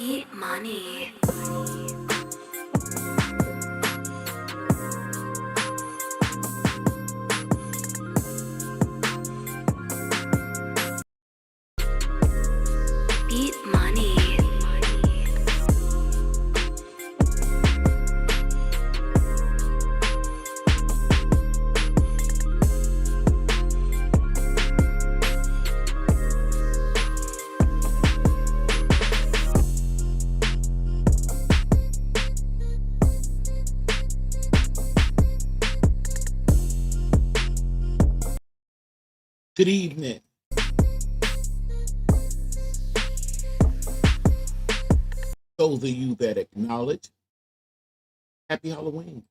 Beat money. Beat money. Good evening. Those of you that acknowledge, happy Halloween.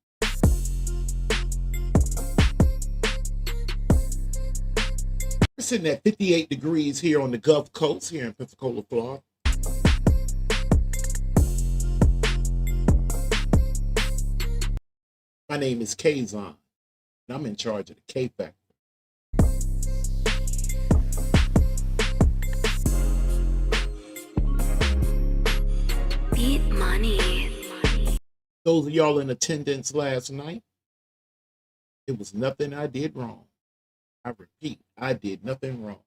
We're sitting at 58 degrees here on the Gulf Coast, here in Pensacola, Florida. My name is Kaazon, and I'm in charge of the K Factor. Beat money. Those of y'all in attendance last night, it was nothing I did wrong. I repeat, I did nothing wrong.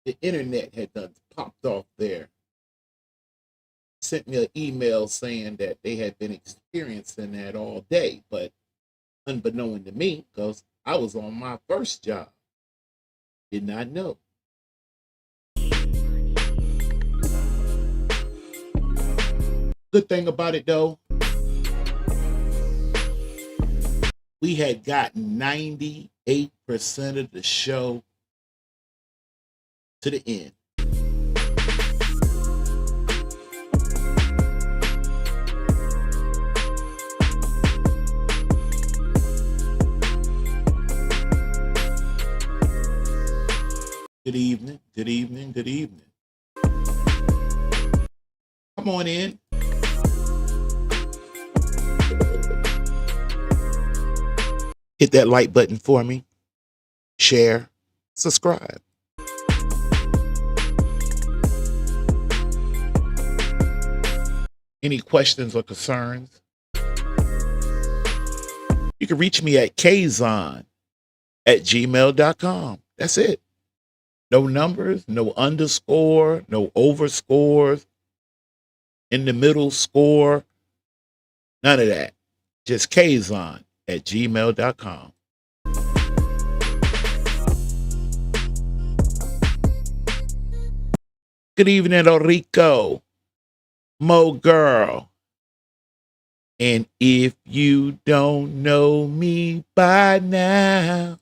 The internet had done popped off there. Sent me an email saying that they had been experiencing that all day, but unbeknown to me, because I was on my first job, did not know. Good thing about it though, we had gotten 98% of the show to the end. Good evening, good evening, good evening. Come on in. Hit that like button for me. Share, subscribe. Any questions or concerns? You can reach me at Kaazon@gmail.com. That's it. No numbers, no underscore, no overscores, in the middle score, none of that. Just Kaazon@gmail.com. Good evening, Rico, Mo Girl. And if you don't know me by now,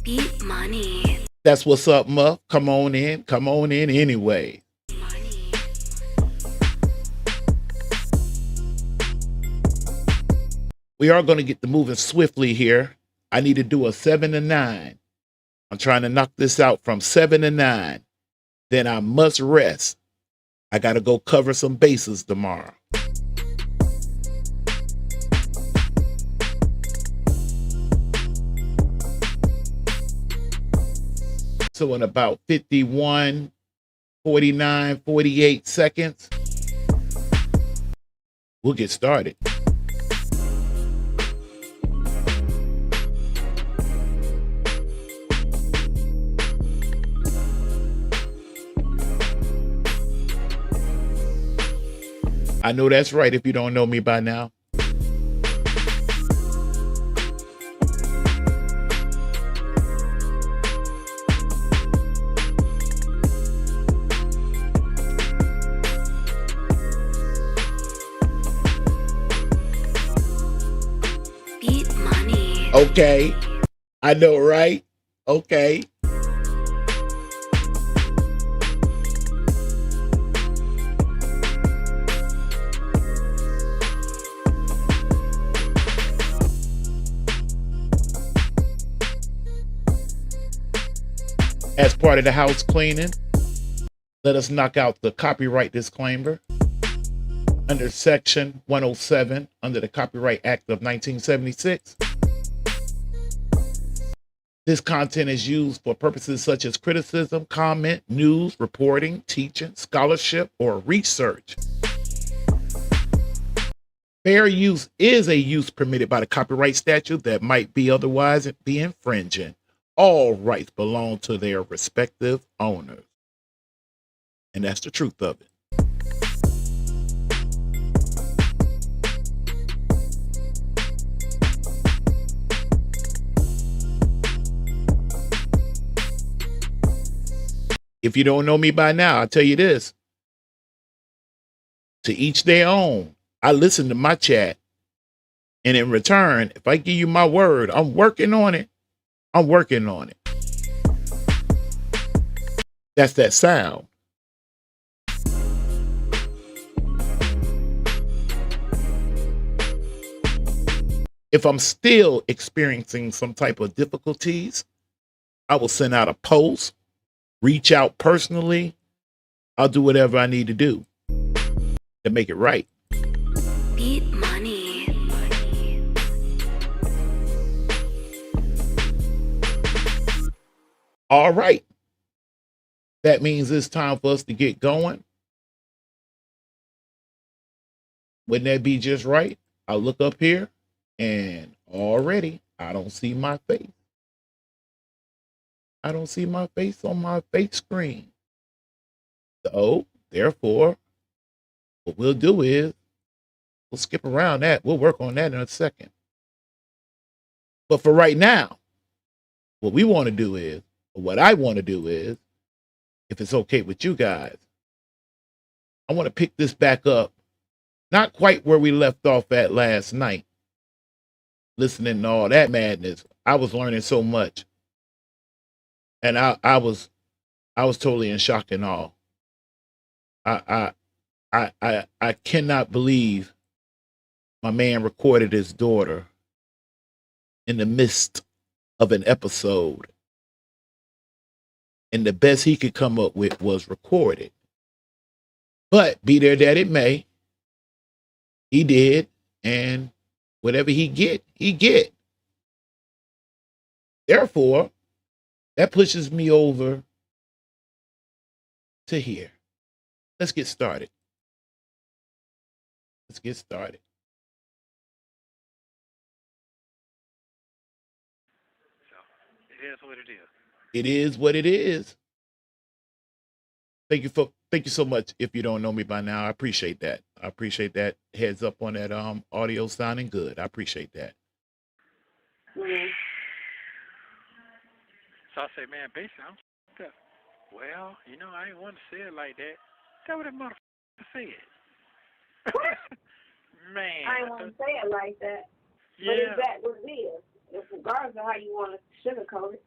Beat money. that's what's up, Muff. Come on in anyway. Money. We are going to get the moving swiftly here. I need to do a 7 to 9. I'm trying to knock this out from 7 to 9. Then I must rest. I got to go cover some bases tomorrow. So in about 51, 49, 48 seconds, we'll get started. I know that's right if you don't know me by now. Beat money. Okay. I know, right? Okay. As part of the house cleaning, let us knock out the copyright disclaimer. Under Section 107, under the Copyright Act of 1976, This content is used for purposes such as criticism, comment, news, reporting, teaching, scholarship, or research. Fair use is a use permitted by the copyright statute that might be otherwise be infringing. All rights belong to their respective owners. And that's the truth of it. If you don't know me by now, I'll tell you this. To each their own. I listen to my chat. And in return, if I give you my word, I'm working on it. I'm working on it. That's that sound. If I'm still experiencing some type of difficulties, I will send out a post, reach out personally. I'll do whatever I need to do to make it right. Beat money. All right. That means it's time for us to get going. Wouldn't that be just right? I look up here and already I don't see my face. I don't see my face on my face screen. So, therefore, what we'll do is we'll skip around that. We'll work on that in a second. But for right now, what we want to do is, or what I want to do is, if it's okay with you guys, I want to pick this back up, not quite where we left off at last night. Listening to all that madness, I was learning so much. And I was totally in shock and awe. I cannot believe my man recorded his daughter in the midst of an episode. And the best he could come up with was recorded. But be there that it may, he did. And whatever he get, he get. Therefore, that pushes me over to here. Let's get started. Let's get started. So, it is what it is. It is what it is. Thank you so much. If you don't know me by now, I appreciate that. I appreciate that heads up on that audio sounding good. I appreciate that. Mm-hmm. So I say, man, basically, I'm stuck. Well, I didn't want to say it like that. That's what that motherfucker said. Man. I didn't want to say it like that. Yeah. But is that what it is? It's regardless of how you want to sugarcoat it.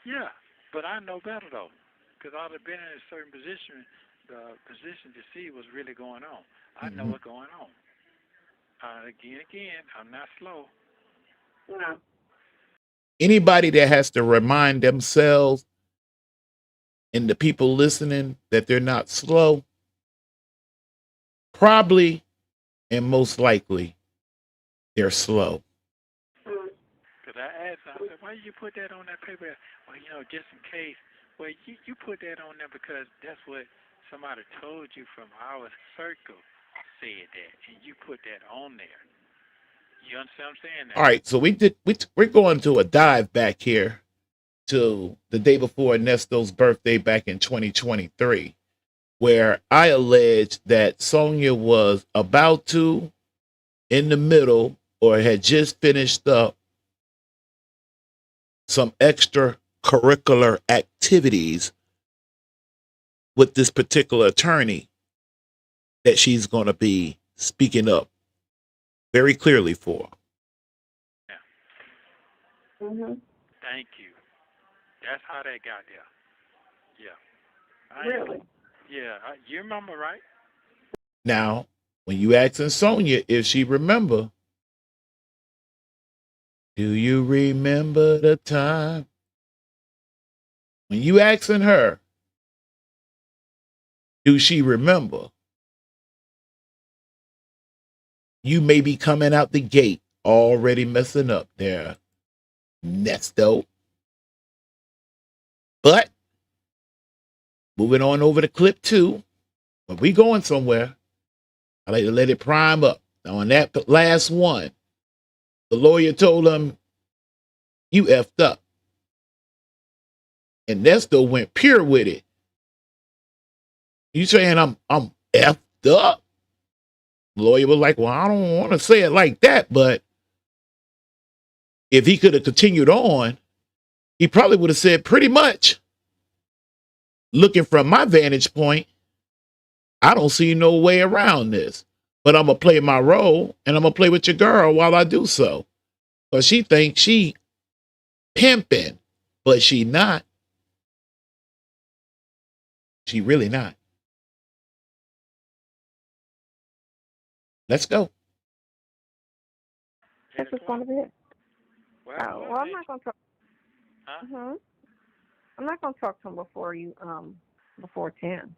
Yeah, but I know better, though. Because I'd have been in a certain position, the position to see what's really going on. I know what's going on. Again, I'm not slow. No. Anybody that has to remind themselves and the people listening that they're not slow, probably and most likely they're slow. Because I asked, I said, why did you put that on that paper? Well, just in case. Well, you put that on there because that's what somebody told you from our circle said that, and you put that on there. You understand what I'm saying? Now? All right, so we're going to a dive back here to the day before Nesto's birthday back in 2023, where I alleged that Sonya was about to, in the middle, or had just finished up some extracurricular activities with this particular attorney that she's going to be speaking up very clearly for. Yeah. Mm-hmm. Thank you. That's how that got there. Yeah. Really? Yeah. You remember, right? Now, when you asking Sonya if she remember, do you remember the time? When you asking her, do she remember? You may be coming out the gate already messing up there, Nesto. But moving on over to clip 2, when we going somewhere, I like to let it prime up. Now on that last one, the lawyer told him, "You effed up." And Nesto went pure with it. "You saying I'm effed up?" The lawyer was like, "Well, I don't want to say it like that, but if he could have continued on, he probably would have said, pretty much, looking from my vantage point, I don't see no way around this. But I'm going to play my role, and I'm going to play with your girl while I do so. Because she thinks she pimping, but she not. She really not. Let's go." That's just one of it. Well, Well, I'm not gonna talk. Huh? I'm not gonna talk to him before 10.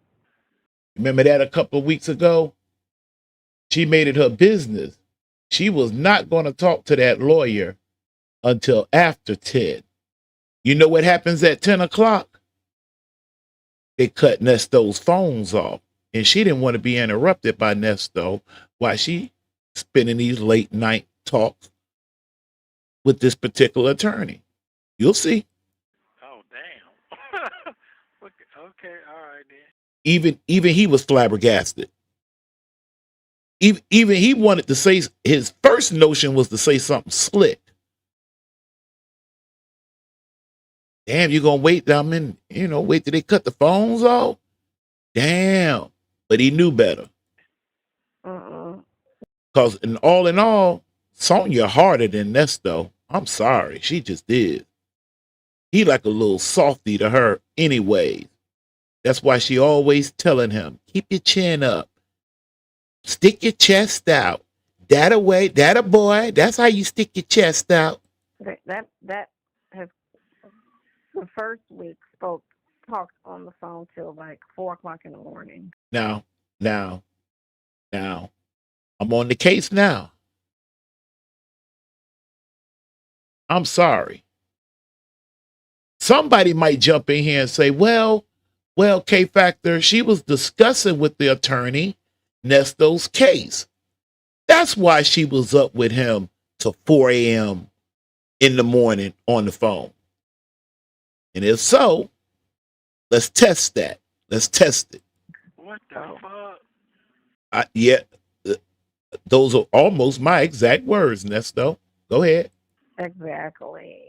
Remember that a couple of weeks ago? She made it her business. She was not going to talk to that lawyer until after 10. You know what happens at 10 o'clock? They cut Nesto's phones off. And she didn't want to be interrupted by Nesto while she spending these late night talks with this particular attorney. You'll see. Oh, damn. Okay, all right then. Even he was flabbergasted. Even he wanted to say, his first notion was to say something slick. "Damn, you gonna wait? Wait till they cut the phones off? Damn." But he knew better. Because in all, Sonya harder than Nesto. I'm sorry, she just did. He like a little softy to her anyway. That's why she always telling him, "Keep your chin up. Stick your chest out. That away, that a boy. That's how you stick your chest out." That has the first week talked on the phone till like 4 o'clock in the morning. Now, I'm on the case now. I'm sorry. Somebody might jump in here and say, well, K Factor, she was discussing with the attorney Nesto's case. That's why she was up with him till 4 a.m. in the morning on the phone. And if so, let's test that. Let's test it. What the fuck? Those are almost my exact words, Nesto. Go ahead. Exactly.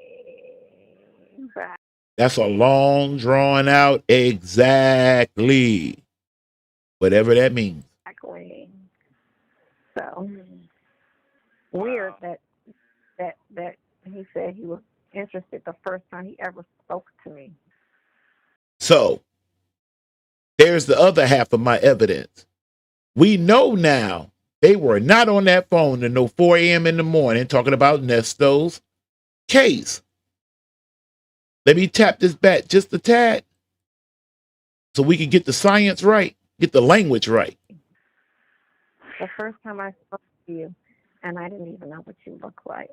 That's a long, drawn out exactly. Whatever that means. Exactly. So weird that he said he was interested the first time he ever spoke to me. So there's the other half of my evidence. We know now they were not on that phone at no 4 a.m. in the morning talking about Nesto's case. Let me tap this back just a tad so we can get the science right, get the language right. The first time I spoke to you, and I didn't even know what you look like.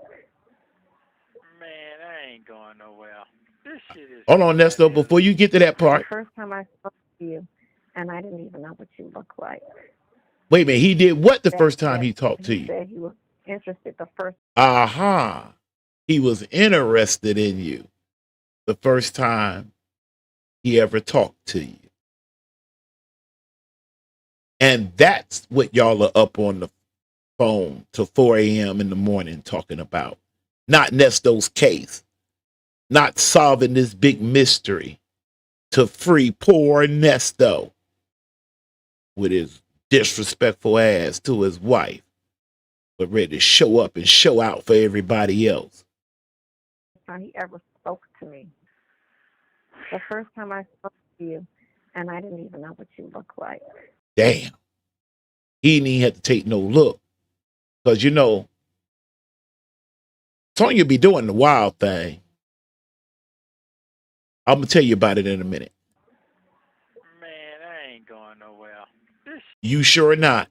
Man, I ain't going nowhere. This shit is... Hold on, Nesto, before you get to that part. The first time I spoke to you, and I didn't even know what you look like. Wait a minute, he did what the first time he talked to you? He said he was interested the first. Aha. He was interested in you the first time he ever talked to you. And that's what y'all are up on the phone till 4 a.m. in the morning talking about. Not Nesto's case. Not solving this big mystery to free poor Nesto with his disrespectful ass to his wife, but ready to show up and show out for everybody else. He ever spoke to me. The first time I spoke to you, and I didn't even know what you look like. Damn. He didn't even have to take no look. Because, Sonya be doing the wild thing. I'm going to tell you about it in a minute. Man, I ain't going nowhere. You sure not.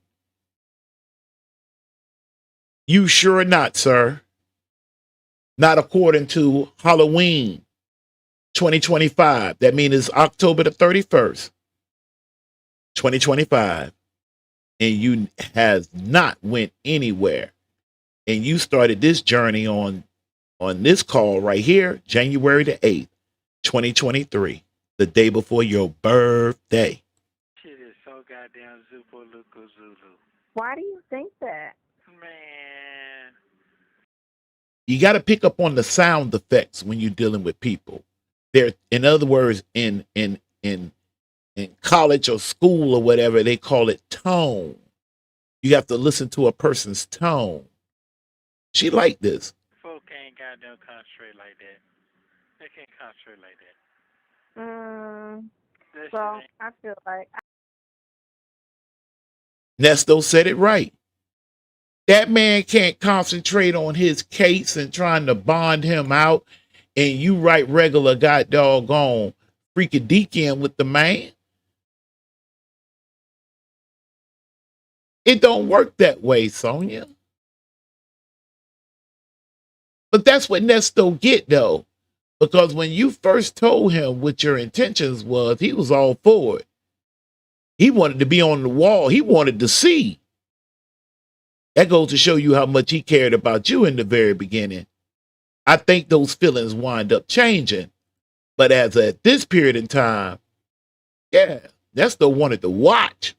You sure not, sir. Not according to Halloween. 2025. That means it's October the 31st, 2025. And you has not went anywhere. And you started this journey on this call right here, January the 8th, 2023, the day before your birthday. Shit is so goddamn Zupo Luko Zulu. Why do you think that? Man. You got to pick up on the sound effects when you're dealing with people. There, in other words, in college or school or whatever, they call it tone. You have to listen to a person's tone. She like this. Folk ain't goddamn concentrate like that. They can't concentrate like that. That So shit ain't. I feel like Nesto said it right. That man can't concentrate on his case and trying to bond him out, and you right regular got doggone freaking deacon with the man. It don't work that way, Sonya. But that's what Nesto get though, because when you first told him what your intentions was, he was all for it. He wanted to be on the wall. He wanted to see. That goes to show you how much he cared about you in the very beginning. I think those feelings wind up changing. But as at this period in time, yeah, Nesto wanted to watch.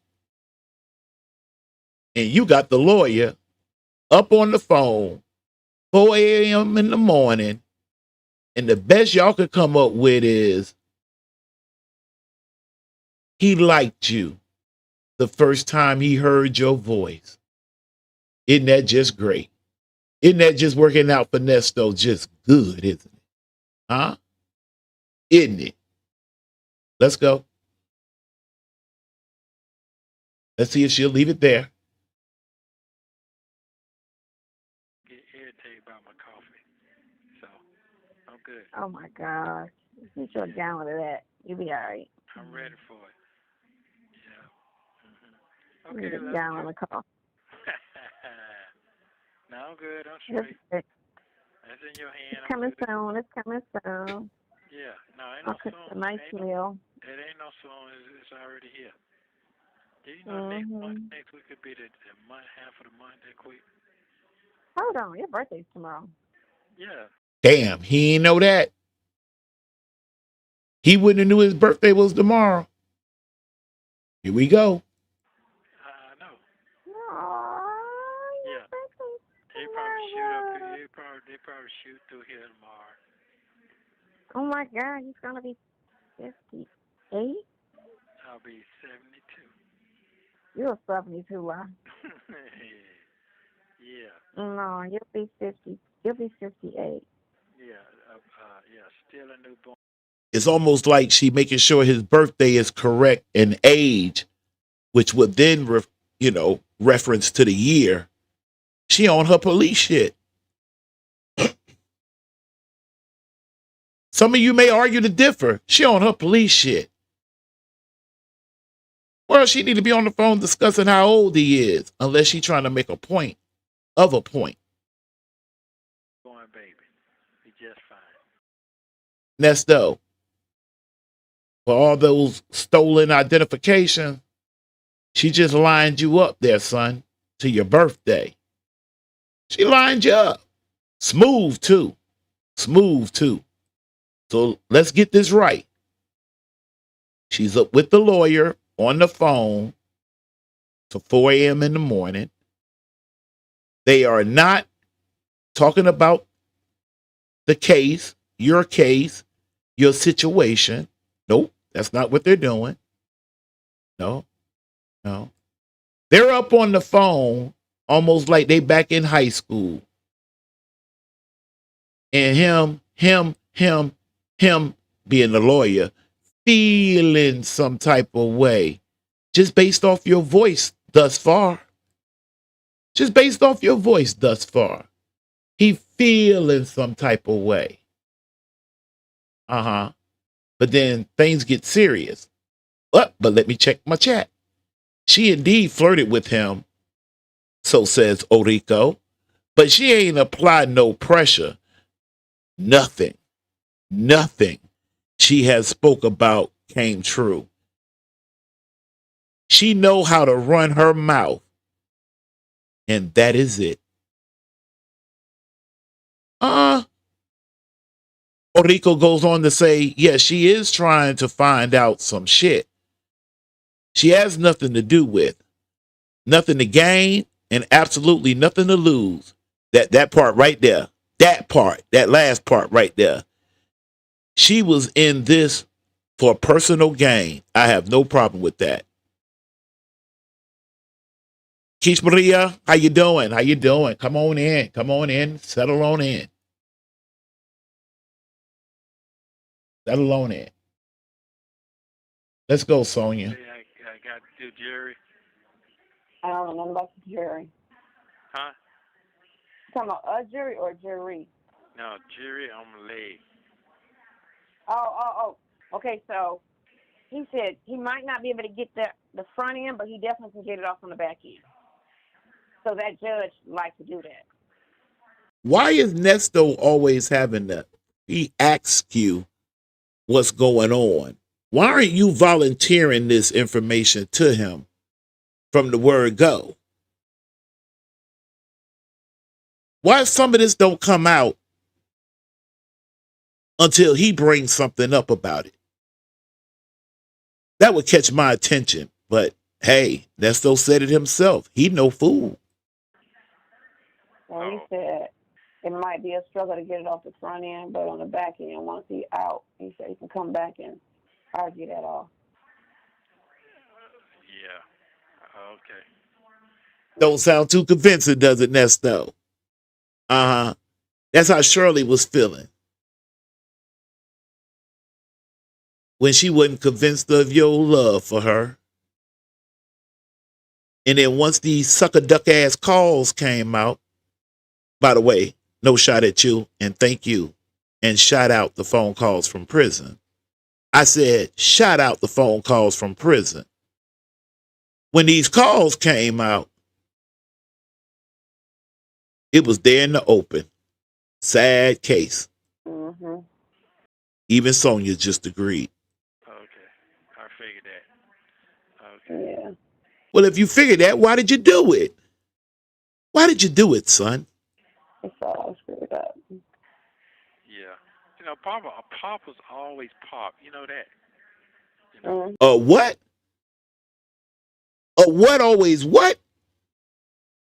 And you got the lawyer up on the phone, 4 a.m. in the morning, and the best y'all could come up with is he liked you the first time he heard your voice. Isn't that just great? Isn't that just working out for Nesto just good, isn't it? Huh? Isn't it? Let's go. Let's see if she'll leave it there. Get irritated by my coffee. So, I'm good. oh my gosh, you should have gallon of that. You'll be all right. I'm ready for it. Yeah. You Okay, need a let's gallon go. of coffee. No, I'm good. I'm It's, straight. it's That's in your hand. I'm coming good. soon. It's coming soon. Yeah. No, ain't I'll no cook soon. a nice Ain't no, meal. it ain't no soon. It's already here. Do you know next week could be the month, half of the month that quick? Hold on, your birthday's tomorrow. Yeah. Damn, he ain't know that. He wouldn't have knew his birthday was tomorrow. Here we go. I know. Aww, your Yeah. birthday's They probably shoot up tomorrow. here. They probably shoot through here tomorrow. Oh my God, he's gonna be 58. I'll be 72. You're 72, wow. Yeah. No, you'll be 50. You'll be 58. Yeah. Still a newborn. It's almost like she making sure his birthday is correct in age, which would then, reference to the year. She on her police shit. Some of you may argue to differ. She on her police shit. Well, she need to be on the phone discussing how old he is, unless she trying to make a point of a point. Going, baby. Be just fine. Nesto, for all those stolen identification, she just lined you up there, son, to your birthday. She lined you up. Smooth, too. So let's get this right. She's up with the lawyer on the phone till 4 a.m. in the morning. They are not talking about the case, your situation. Nope, that's not what they're doing. No. They're up on the phone almost like they back in high school. And him being the lawyer, feeling some type of way just based off your voice thus far. He feeling some type of way. But then things get serious. But let me check my chat. She indeed flirted with him, so says Orico, but she ain't applied no pressure. Nothing. she has spoke about came true. She know how to run her mouth, and that is it. Orico goes on to say, yes, she is trying to find out some shit. She has nothing to do with, nothing to gain, and absolutely nothing to lose. That part right there, that last part right there. She was in this for personal gain. I have no problem with that. Kish Maria, how you doing? How you doing? Come on in. Come on in. Settle on in. Settle on in. Let's go, Sonya. Hey, I got to do jury. I don't know about the jury. Huh? You talking about a jury or jury? No, jury on my leg. Oh. Okay, so he said he might not be able to get the front end, but he definitely can get it off on the back end. So that judge likes to do that. Why is Nesto always having that? He asks you what's going on. Why aren't you volunteering this information to him from the word go? Why some of this don't come out until he brings something up about it? That would catch my attention. But hey, Nesto said it himself. He no fool. Well, he said it might be a struggle to get it off the front end, but on the back end, once he's out, he said he can come back and argue that off. Yeah. Okay. Don't sound too convincing, does it, Nesto? That's how Shirley was feeling when she wasn't convinced of your love for her. And then once these sucker duck ass calls came out, by the way, no shot at you and thank you. And shout out the phone calls from prison. I said, shout out the phone calls from prison. When these calls came out, it was there in the open. Sad case. Mm-hmm. Even Sonya just agreed. Okay. I figured that. Okay. Yeah. Well, if you figured that, why did you do it? Why did you do it, son? It's all screwed up. Yeah. You know, Papa's always pop. You know that. You know? Mm-hmm. What? What always what?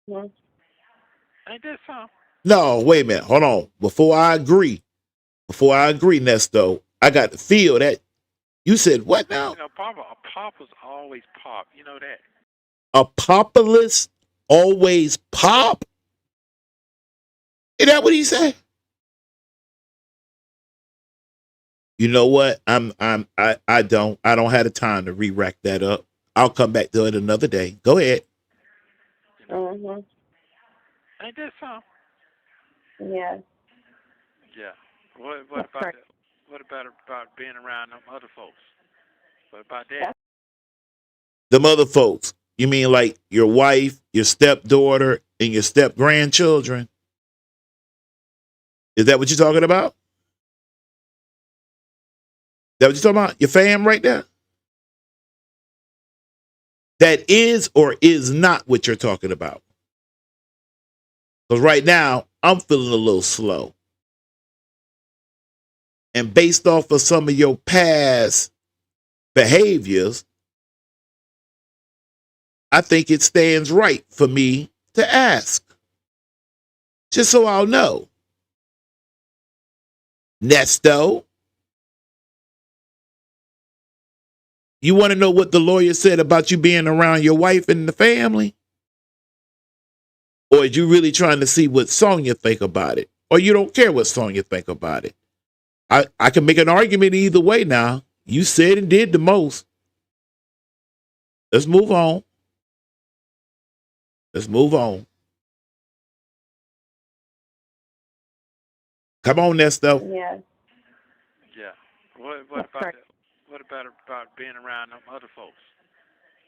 Mm-hmm. Ain't that something? No, wait a minute. Hold on. Before I agree, Nesto, I got to feel that. You said what now? You know, Papa's always pop. You know that. Apocalypse always pop? Is that what he said? You know what? I don't have the time to re-rack that up. I'll come back to it another day. Go ahead. Mm-hmm. Ain't that something? Yeah. Yeah. What about being around them other folks? What about that? Them other folks. You mean like your wife, your stepdaughter, and your step grandchildren? Is that what you're talking about? That what you're talking about? Your fam right there? That is or is not what you're talking about. Because right now, I'm feeling a little slow. And based off of some of your past behaviors, I think it stands right for me to ask. Just so I'll know. Nesto, you want to know what the lawyer said about you being around your wife and the family? Or are you really trying to see what Sonya think about it? Or you don't care what Sonya think about it? I can make an argument either way now. You said and did the most. Let's move on. Let's move on. Come on, Nesto. Yeah. Yeah. What about being around them other folks?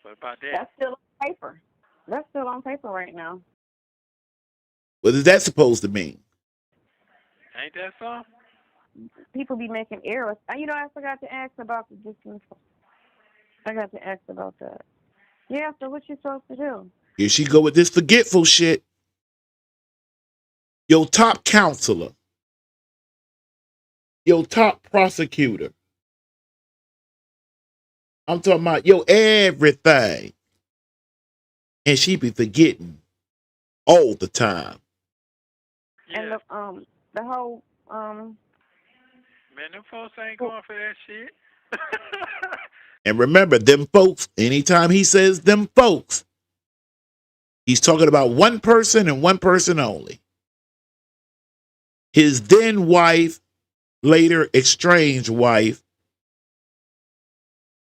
What about that? That's still on paper. That's still on paper right now. What is that supposed to mean? Ain't that something? people be making errors. You know, I forgot to ask about the distance. I got to ask about that. Yeah, so what you supposed to do? Here she go with this forgetful shit. Your top counselor, your top prosecutor. I'm talking about your everything. And she be forgetting all the time. Yeah. And the whole Man, them folks ain't going for that shit. And remember, them folks, anytime he says them folks, he's talking about one person and one person only. His then wife, later estranged wife,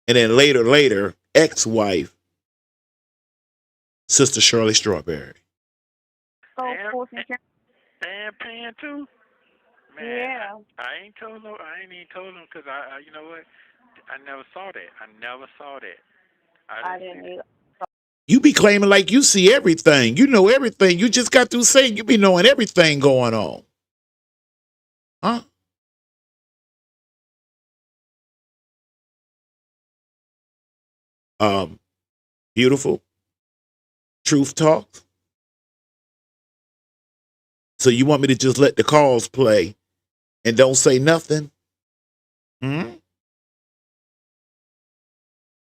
and then later, ex-wife, Sister Shirley Strawberry. And paying too. Man, yeah. I ain't even told him because I you know what? I never saw that. I didn't either. You be claiming like you see everything. You know everything. You just got through saying you be knowing everything going on. Huh? Beautiful. Truth talks. So you want me to just let the calls play and don't say nothing? Hmm?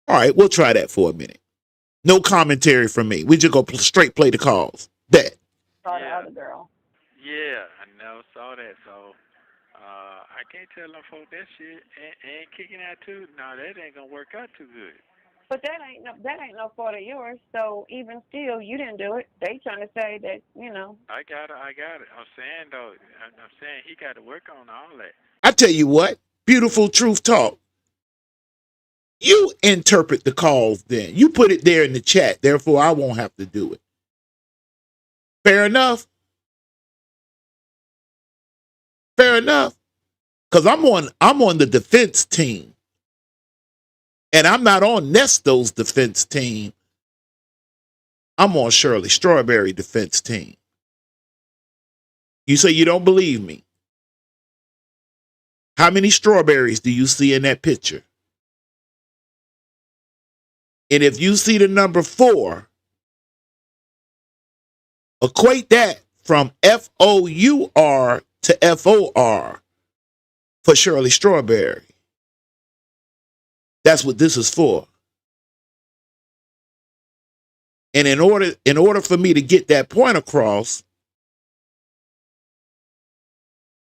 All right, we'll try that for a minute. No commentary from me. We just go straight play the calls. Bet. Saw the other girl. Yeah, I never saw that. So I can't tell them folks that shit and kicking out too. No, that ain't gonna work out too good. But that ain't no fault of yours. So even still, you didn't do it. They trying to say that, you know. I got it. I'm saying though, I'm saying he got to work on all that. I tell you what, beautiful truth talk. You interpret the calls then. You put it there in the chat. Therefore, I won't have to do it. Fair enough? Fair enough? Because I'm on the defense team. And I'm not on Nesto's defense team. I'm on Shirley Strawberry defense team. You say you don't believe me. How many strawberries do you see in that picture? And if you see the number 4, equate that from FOUR to FOR for Shirley Strawberry. That's what this is for. And in order for me to get that point across,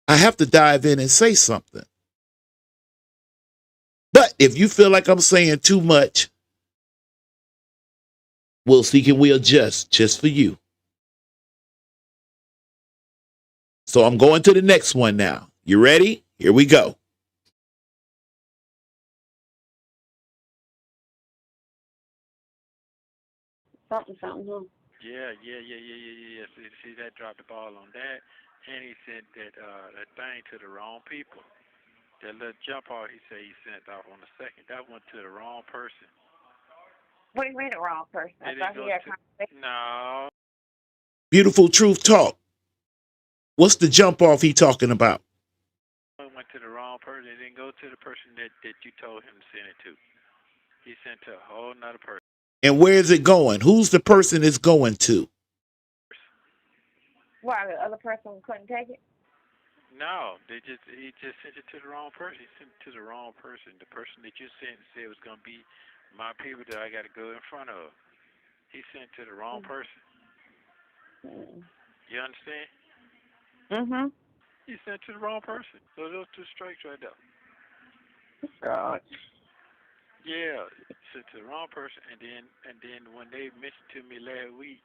I have to dive in and say something. But if you feel like I'm saying too much, we'll see, can we adjust just for you. So I'm going to the next one now. You ready? Here we go. Something. Yeah. See, that dropped the ball on that, and he sent that thing to the wrong people. That little jump off he said he sent off on the second, that went to the wrong person. What do you mean the wrong person? I thought he had conversation. No. Beautiful truth talk. What's the jump off he talking about? It went to the wrong person. It didn't go to the person that you told him to send it to. He sent to a whole nother person. And where is it going? Who's the person it's going to? Why, the other person couldn't take it? No, he just sent it to the wrong person. He sent it to the wrong person. The person that you sent said was gonna be my people that I got to go in front of. He sent it to the wrong person. You understand? Mm-hmm. He sent it to the wrong person. So those 2 strikes right there. God. Yeah, sent to the wrong person, and then when they mentioned to me last week,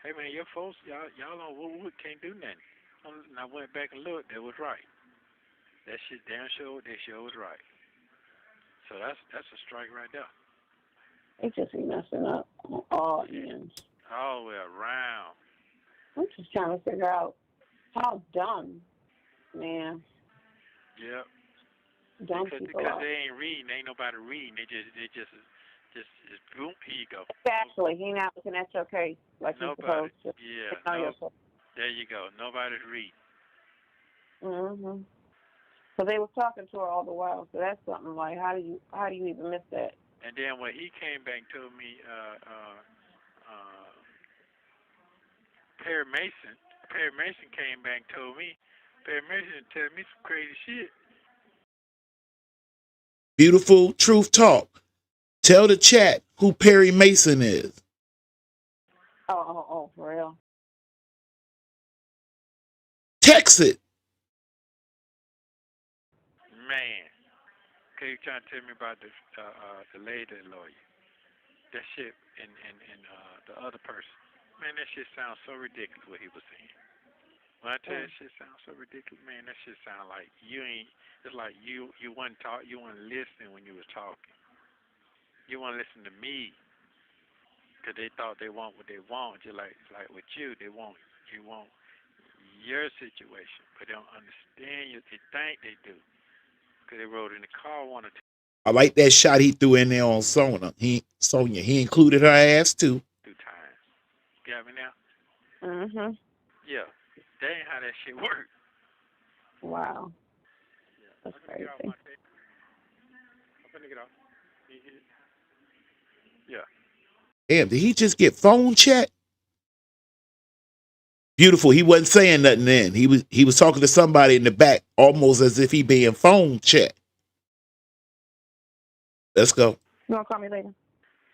hey man, your folks, y'all on Woodwood can't do nothing. And I went back and looked, that was right. That shit damn sure, that shit was right. So that's a strike right there. They just be messing up on all ends. All the way around. I'm just trying to figure out how dumb, man. Yep. Dumb because people are. they ain't reading, ain't nobody reading. They just boom, here you go. Exactly. He not looking at your case like you're supposed to. Yeah. There you go. Nobody's reading. Mm-hmm. Because they was talking to her all the while, so that's something like, how do you even miss that? And then when he came back and told me, Perry Mason came back and told me, Perry Mason told me some crazy shit. Beautiful truth talk. Tell the chat who Perry Mason is. Oh, for real? Text it. Man. Okay, you trying to tell me about the lady lawyer. That shit and the other person. Man, that shit sounds so ridiculous what he was saying. When I tell you that shit sounds so ridiculous, man, that shit sound like you ain't. It's like you wasn't talk, you wasn't listening when you was talking. You want to listen to me, cause they thought they want what they want. Just like with you, you want your situation, but they don't understand you. They think they do, cause they rode in the car one or two I like that shot he threw in there on Sonya. He included her ass too. times. Got me now? Mhm. Yeah, that ain't how that shit works. Wow. Yeah, That's I'm finna get off crazy. my tape. I'm finna get off. Yeah. Damn, did he just get phone chat? Beautiful. He wasn't saying nothing then. He was talking to somebody in the back, almost as if he being phone chat. Let's go. You want to call me later?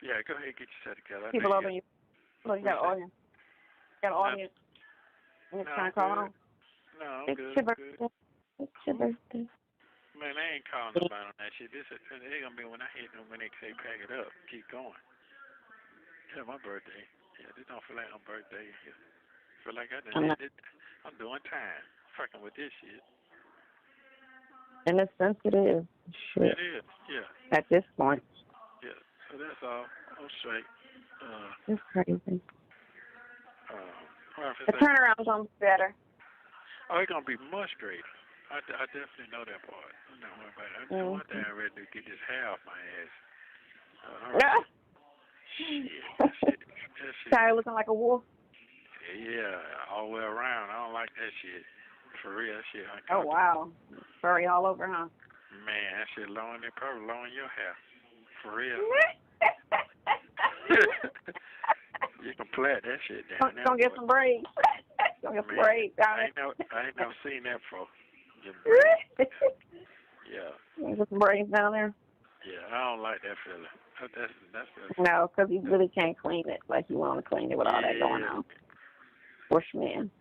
Yeah, go ahead and get yourself together. People over you. Look, you got an audience. You got an audience. And it's trying to call home. No, I'm It's good. your I'm good. birthday. It's your birthday. Man, I ain't calling nobody on that shit. This is gonna be when I hit them when they say pack it up, keep going. Yeah, my birthday. Yeah, this don't feel like my birthday. Yeah. Feel like I'm doing time, fucking with this shit. In a sense, it is. Shit. It is. Yeah. At this point. Yeah. So that's all. I'm straight. It's crazy. What The turnaround's gonna be better. Oh, it's gonna be much greater. I definitely know that part. I'm not worried about it. I know one thing I'm ready to get this hair off my ass. Shit. That shit. Tired looking like a wolf. Yeah, all the way around. I don't like that shit. For real, that shit Oh, uncomfortable. wow. Furry all over, huh? Man, that shit lowering, they probably lowering your hair. For real. You can plait that shit down there. Gonna get some braids. Gonna get some braids down there. I ain't never seen that before. Yeah. Gonna get some braids down there. Yeah, I don't like that feeling. That's No, because you really can't clean it like you want to clean it with all that going on. Bushman.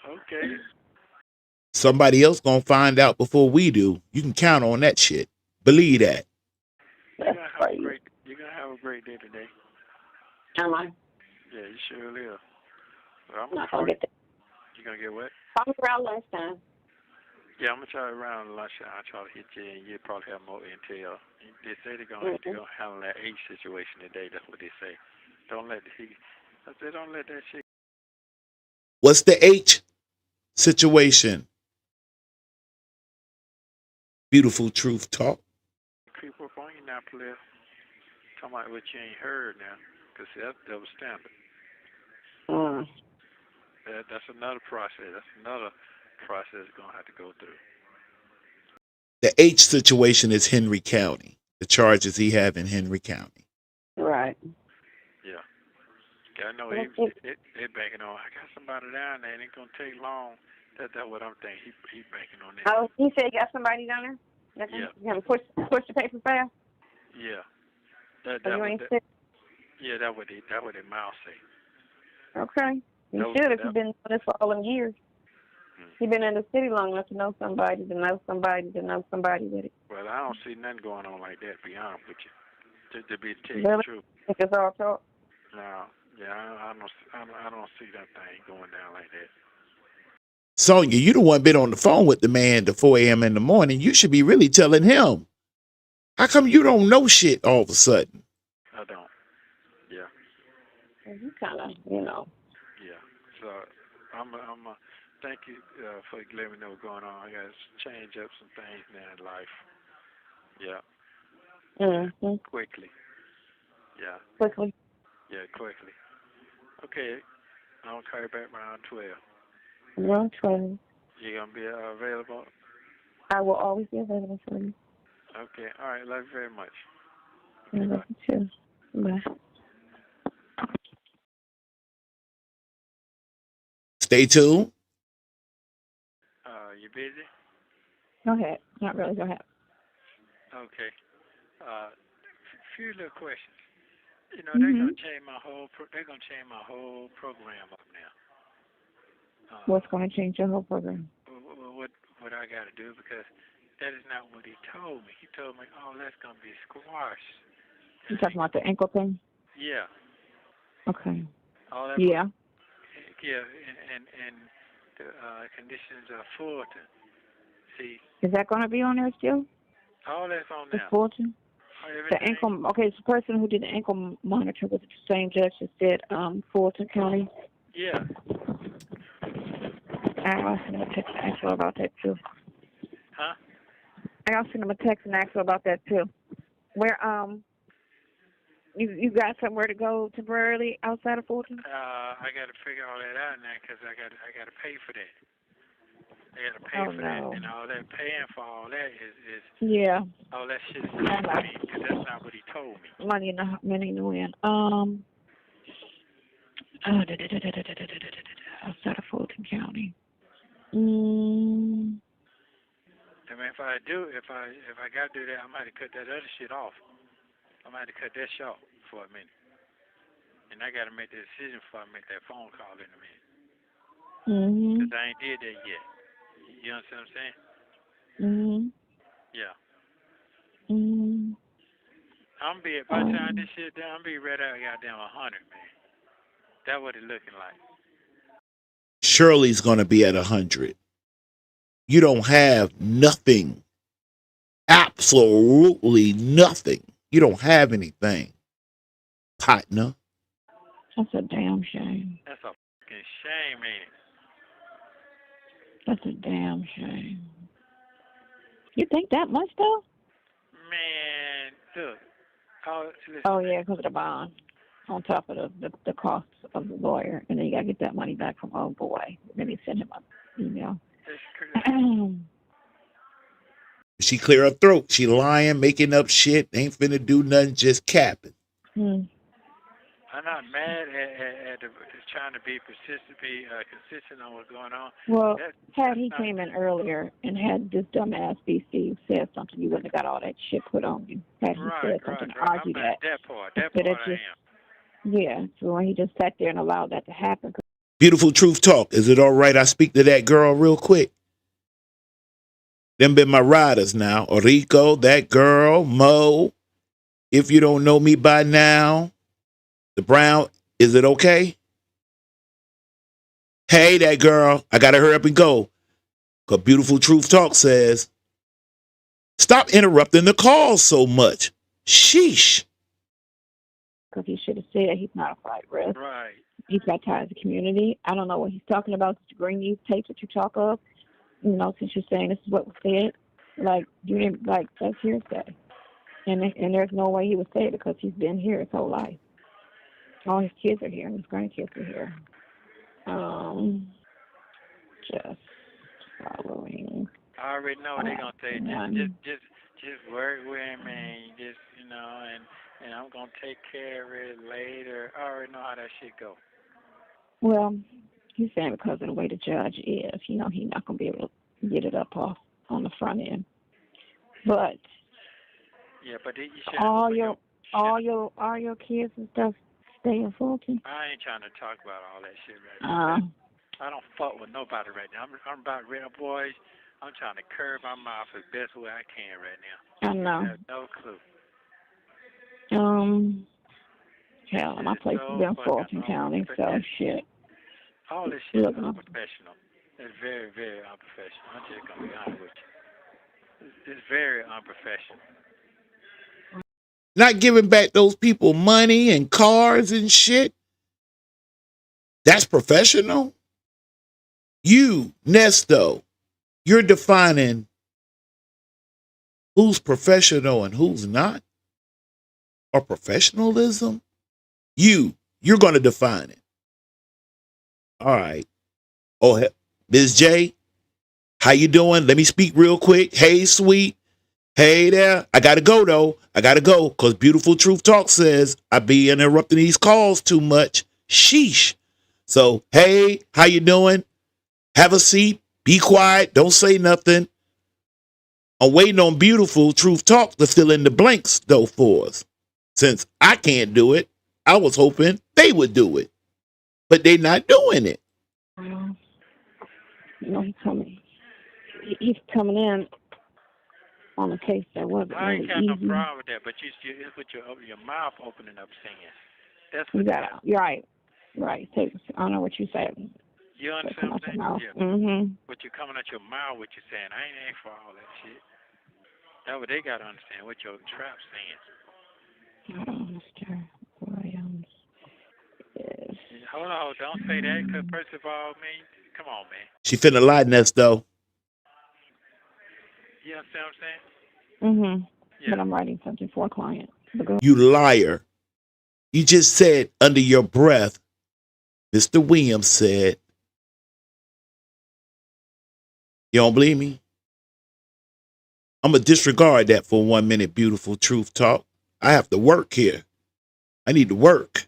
Okay. Somebody else gonna find out before we do. You can count on that shit. Believe that. You're gonna have a great day today. Am I? Yeah, you sure will. Well, I'm not gonna get that. You gonna get what? Probably around lunchtime. Yeah, I'm gonna try around lunchtime. I'll try to hit you, and you'll probably have more intel. They say they're gonna handle that H situation today. That's what they say. Don't let that shit. What's the H situation? Beautiful truth talk. Creep up on you now, player. Talking about what you ain't heard now, because that's double standard. That's another process. That's another process gonna have to go through. The H situation is Henry County. The charges he have in Henry County. Right. Yeah. I know they're banking on. I got somebody down there, and it's gonna take long. That's what I'm thinking. He's banking on that. Oh, he said he got somebody down there. Yeah. You gonna push the paper fast. Yeah. That what they mouth say. Okay. You should if you've been doing this for all them years. You've been in the city long enough to know somebody, to know somebody, to know somebody with it. Well, I don't see nothing going on like that, to be honest with you. To be tell you really? the truth. I think it's all talk. No. Yeah, I don't see that thing going down like that. Sonya, you the one been on the phone with the man to 4 a.m. in the morning. You should be really telling him. How come you don't know shit all of a sudden? I don't. Yeah. You kind of, Yeah. So I'm thank you for letting me know what's going on. I got to change up some things now in life. Yeah. Mm-hmm. Quickly. Yeah. Quickly. Yeah, quickly. Okay. I'll call you back around 12. Around 12. You gonna be available? I will always be available for you. Okay. All right. Love you very much. I love you too. Bye. Stay tuned. You busy? Go ahead. Not really. Go ahead. Okay. Few little questions. You know, they're gonna change my whole. They're gonna change my whole program up now. What's going to change your whole program? What I got to do, because that is not what he told me. He told me, oh, that's gonna be squashed. You talking about the ankle thing? Yeah. Okay. All that. Yeah. Yeah, and the conditions are Fulton. See. Is that going to be on there still? All that's on there. Fulton. The ankle. Okay, so the person who did the ankle monitor was the same judge that said Fulton County. Yeah. I was sending him a text and ask her about that too. Huh? I also sent him a text and ask her about that too. Where you got somewhere to go temporarily outside of Fulton? I got to figure all that out now, because I got to pay for that. I got to pay for that, and all that paying for all that is yeah. All that shit is money, because that's not what he told me. Money no end. Outside of Fulton County. I mean, if I got to do that, I might have cut that other shit off. I might have cut that short for a minute. And I got to make the decision before I make that phone call in a minute. Because I ain't did that yet. You understand what I'm saying? Yeah. I'm be by the time this shit done, I'm be right out goddamn 100, man. That's what it looking like. Shirley's going to be at 100. You don't have nothing. Absolutely nothing. You don't have anything, partner. That's a damn shame. That's a fucking shame, ain't it? That's a damn shame. You think that much, though? Man, look. Oh, yeah, because of the bond. On top of the costs of the lawyer. And then you got to get that money back from old boy. Then he sent him an email. She clear her throat. She lying, making up shit. Ain't finna do nothing, just capping. I'm not mad at trying to be consistent on what's going on. Well, had he came in earlier and had this dumbass BC said something, you wouldn't have got all that shit put on you. Had he said something to argue that. That part I am. Yeah, so when he just sat there and allowed that to happen. Beautiful truth talk. Is it all right I speak to that girl real quick? Them been my riders now. Orico, that girl, Mo. If you don't know me by now, the Brown, is it okay? Hey, that girl, I got to hurry up and go. Because Beautiful Truth Talk says, stop interrupting the call so much. Sheesh. Because he should have said he's not a flight risk. Right. He's got ties to the community. I don't know what he's talking about. To bring you tapes that you talk of. You know, since you're saying this is what was said. Like, you didn't, like, that's hearsay. And there's no way he would say it because he's been here his whole life. All his kids are here and his grandkids are here. Just following. I already know what they're gonna say. Just work with me, just and I'm gonna take care of it later. I already know how that shit go. Well, he's saying because of the way the judge is, he's not gonna be able to get it up off on the front end. But yeah, but you should all your kids and stuff stay in Fulton. I ain't trying to talk about all that shit right now. I don't fuck with nobody right now. I'm about real boys. I'm trying to curb my mouth as best way I can right now. I know. I have no clue. Hell, my place is in Fulton County, so shit. All this shit is unprofessional. It's very, very unprofessional. I'm just gonna be honest with you. It's very unprofessional. Not giving back those people money and cars and shit. That's professional. You, Nesto, you're defining who's professional and who's not. Or professionalism. You're going to define it. All right. Oh, Ms. J, how you doing? Let me speak real quick. Hey, sweet. Hey there. I got to go, though. I got to go because Beautiful Truth Talk says I be interrupting these calls too much. Sheesh. So, hey, how you doing? Have a seat. Be quiet. Don't say nothing. I'm waiting on Beautiful Truth Talk to fill in the blanks, though, for us. Since I can't do it, I was hoping they would do it. But they're not doing it. He's coming in on a case that wasn't I ain't really got no easy. problem with that, but it's with your mouth opening up saying. That's what You're right. Right. I don't know what you said. You understand what I'm saying? Yeah. Mm-hmm. But you're coming out your mouth, what you're saying. I ain't for all that shit. That's what they got to understand, what your trap saying. Hold on, Mr. Williams. Yes. Hold on, don't say that, because first of all, man, come on, man. She finna lie, Nesto. You understand what I'm saying? Mm-hmm. Yeah. But I'm writing something for a client. You liar. You just said under your breath, Mr. Williams said, you don't believe me? I'm going to disregard that for 1 minute, Beautiful Truth Talk. I have to work here. I need to work.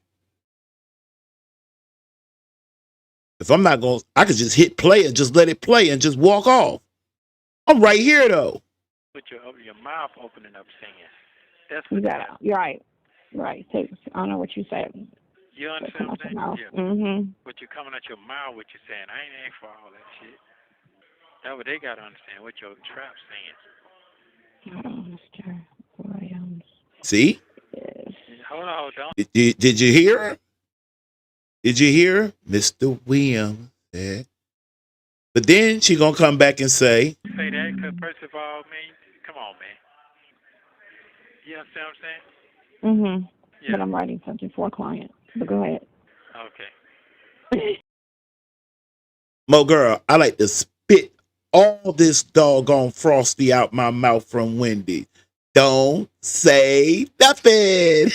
If I'm not going to, I could just hit play and just let it play and just walk off. I'm right here, though. Put your mouth opening up saying. That's what you're right. Right. I don't know what you said. You understand what I'm saying? Yeah. Mm-hmm. But you're coming out your mouth, what you're saying. I ain't for all that shit. That's what they got to understand, what your trap saying. Hold on, Mr. Williams. See? Yes. Hold on, don't. Did you hear? Did you hear? Mr. Williams said. But then she going to come back and say. Say that, because first of all, man, come on, man. You understand what I'm saying? Mm-hmm. Yeah. But I'm writing something for a client. But go ahead. Okay. Mo girl, I like to spit all this doggone frosty out my mouth from Wendy. Don't say nothing.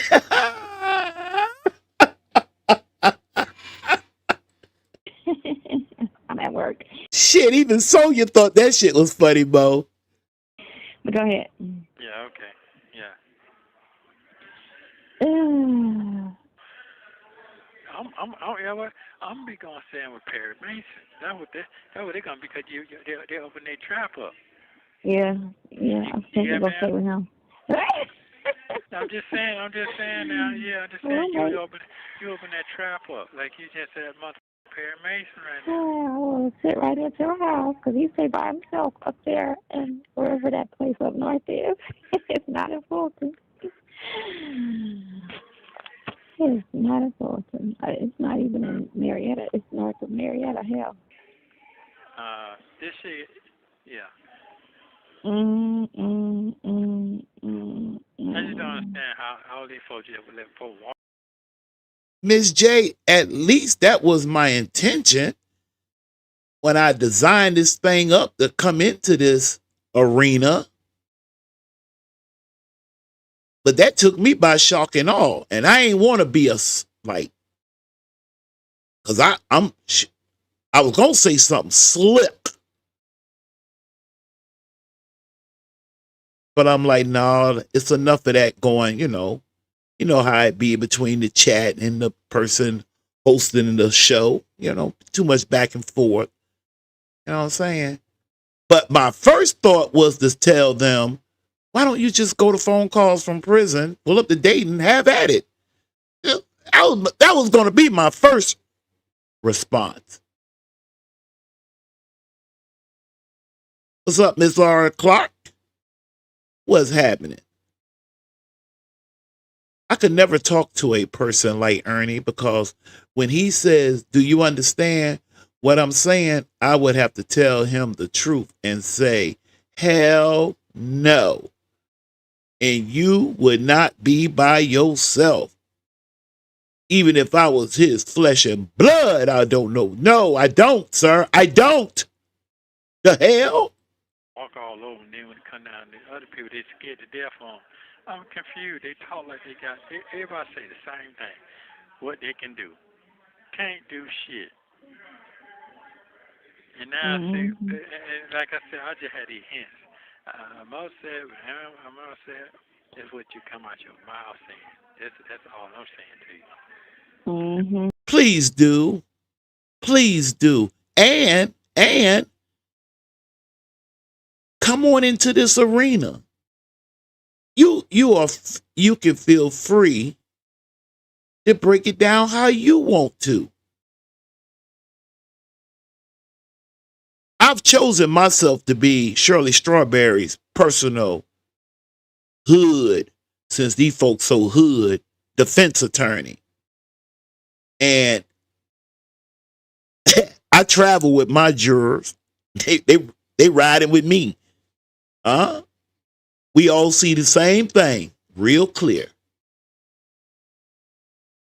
I'm at work. Shit, even Sonya thought that shit was funny, Mo. But go ahead. Yeah, okay. Yeah. I'm be going stand with Perry Mason. That's what they're gonna be, because they open their trap up. Yeah. I think you're gonna stay with him. I'm just saying now. Yeah, I'm just saying you open that trap up like you just said, mother Perry Mason right now. Yeah, I want to sit right into her house because he stay by himself up there and wherever that place up north is. It's not in Fulton. It's not in Fulton. It's not even in Marietta. It's north of Marietta. Hell. This shit, yeah. I just don't understand how all these folks just let folks walk. Miss J, at least that was my intention when I designed this thing up to come into this arena. But that took me by shock and awe. And I ain't want to be because I was going to say something slick. But I'm like, no, it's enough of that going, you know how it be between the chat and the person hosting the show, too much back and forth. You know what I'm saying? But my first thought was to tell them, why don't you just go to phone calls from prison, pull up the date and have at it? That was going to be my first response. What's up, Miss Laura Clark? What's happening? I could never talk to a person like Ernie because when he says, do you understand what I'm saying? I would have to tell him the truth and say, hell no. And you would not be by yourself. Even if I was his flesh and blood, I don't know. No, I don't, sir. I don't. The hell? Walk all over, and then when they come down, the other people, they scared to death on. I'm confused. They talk like everybody say the same thing. What they can do. Can't do shit. And now, see, and like I said, I just had these hints. Most said, is what you come out your mouth saying. That's all I'm saying to you. Please do. Please do. And come on into this arena. You can feel free to break it down how you want to. I've chosen myself to be Shirley Strawberry's personal hood, since these folks so hood, defense attorney. And I travel with my jurors. They riding with me. We all see the same thing real clear.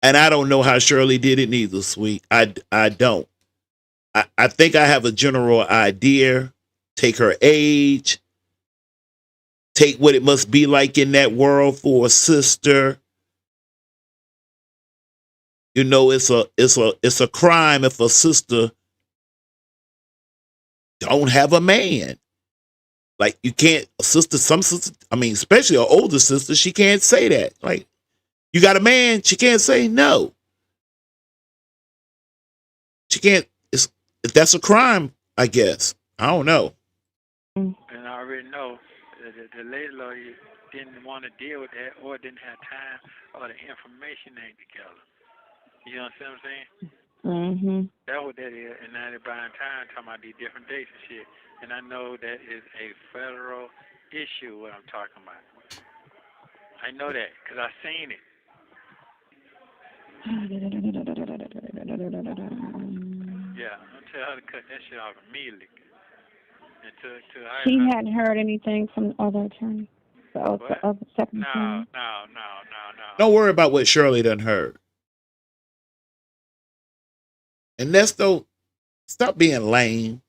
And I don't know how Shirley did it neither, sweet. I don't. I think I have a general idea. Take her age. Take what it must be like in that world for a sister. You know, it's a crime if a sister don't have a man. Like, you can't, some sister, I mean, especially an older sister, she can't say that. Like, you got a man, she can't say no. She can't, that's a crime, I guess. I don't know. And I already know the lady lawyer didn't want to deal with that, or didn't have time, or the information ain't together. You understand what I'm saying? That's what that is. And now they're buying time, talking about these different dates and shit. And I know that is a federal issue, what I'm talking about. I know that, because I seen it. Yeah, I'm tell her to cut that shit off immediately. She hadn't heard anything from the other attorney. The other second attorney. No. Don't worry about what Shirley done heard. And Nesto, stop being lame.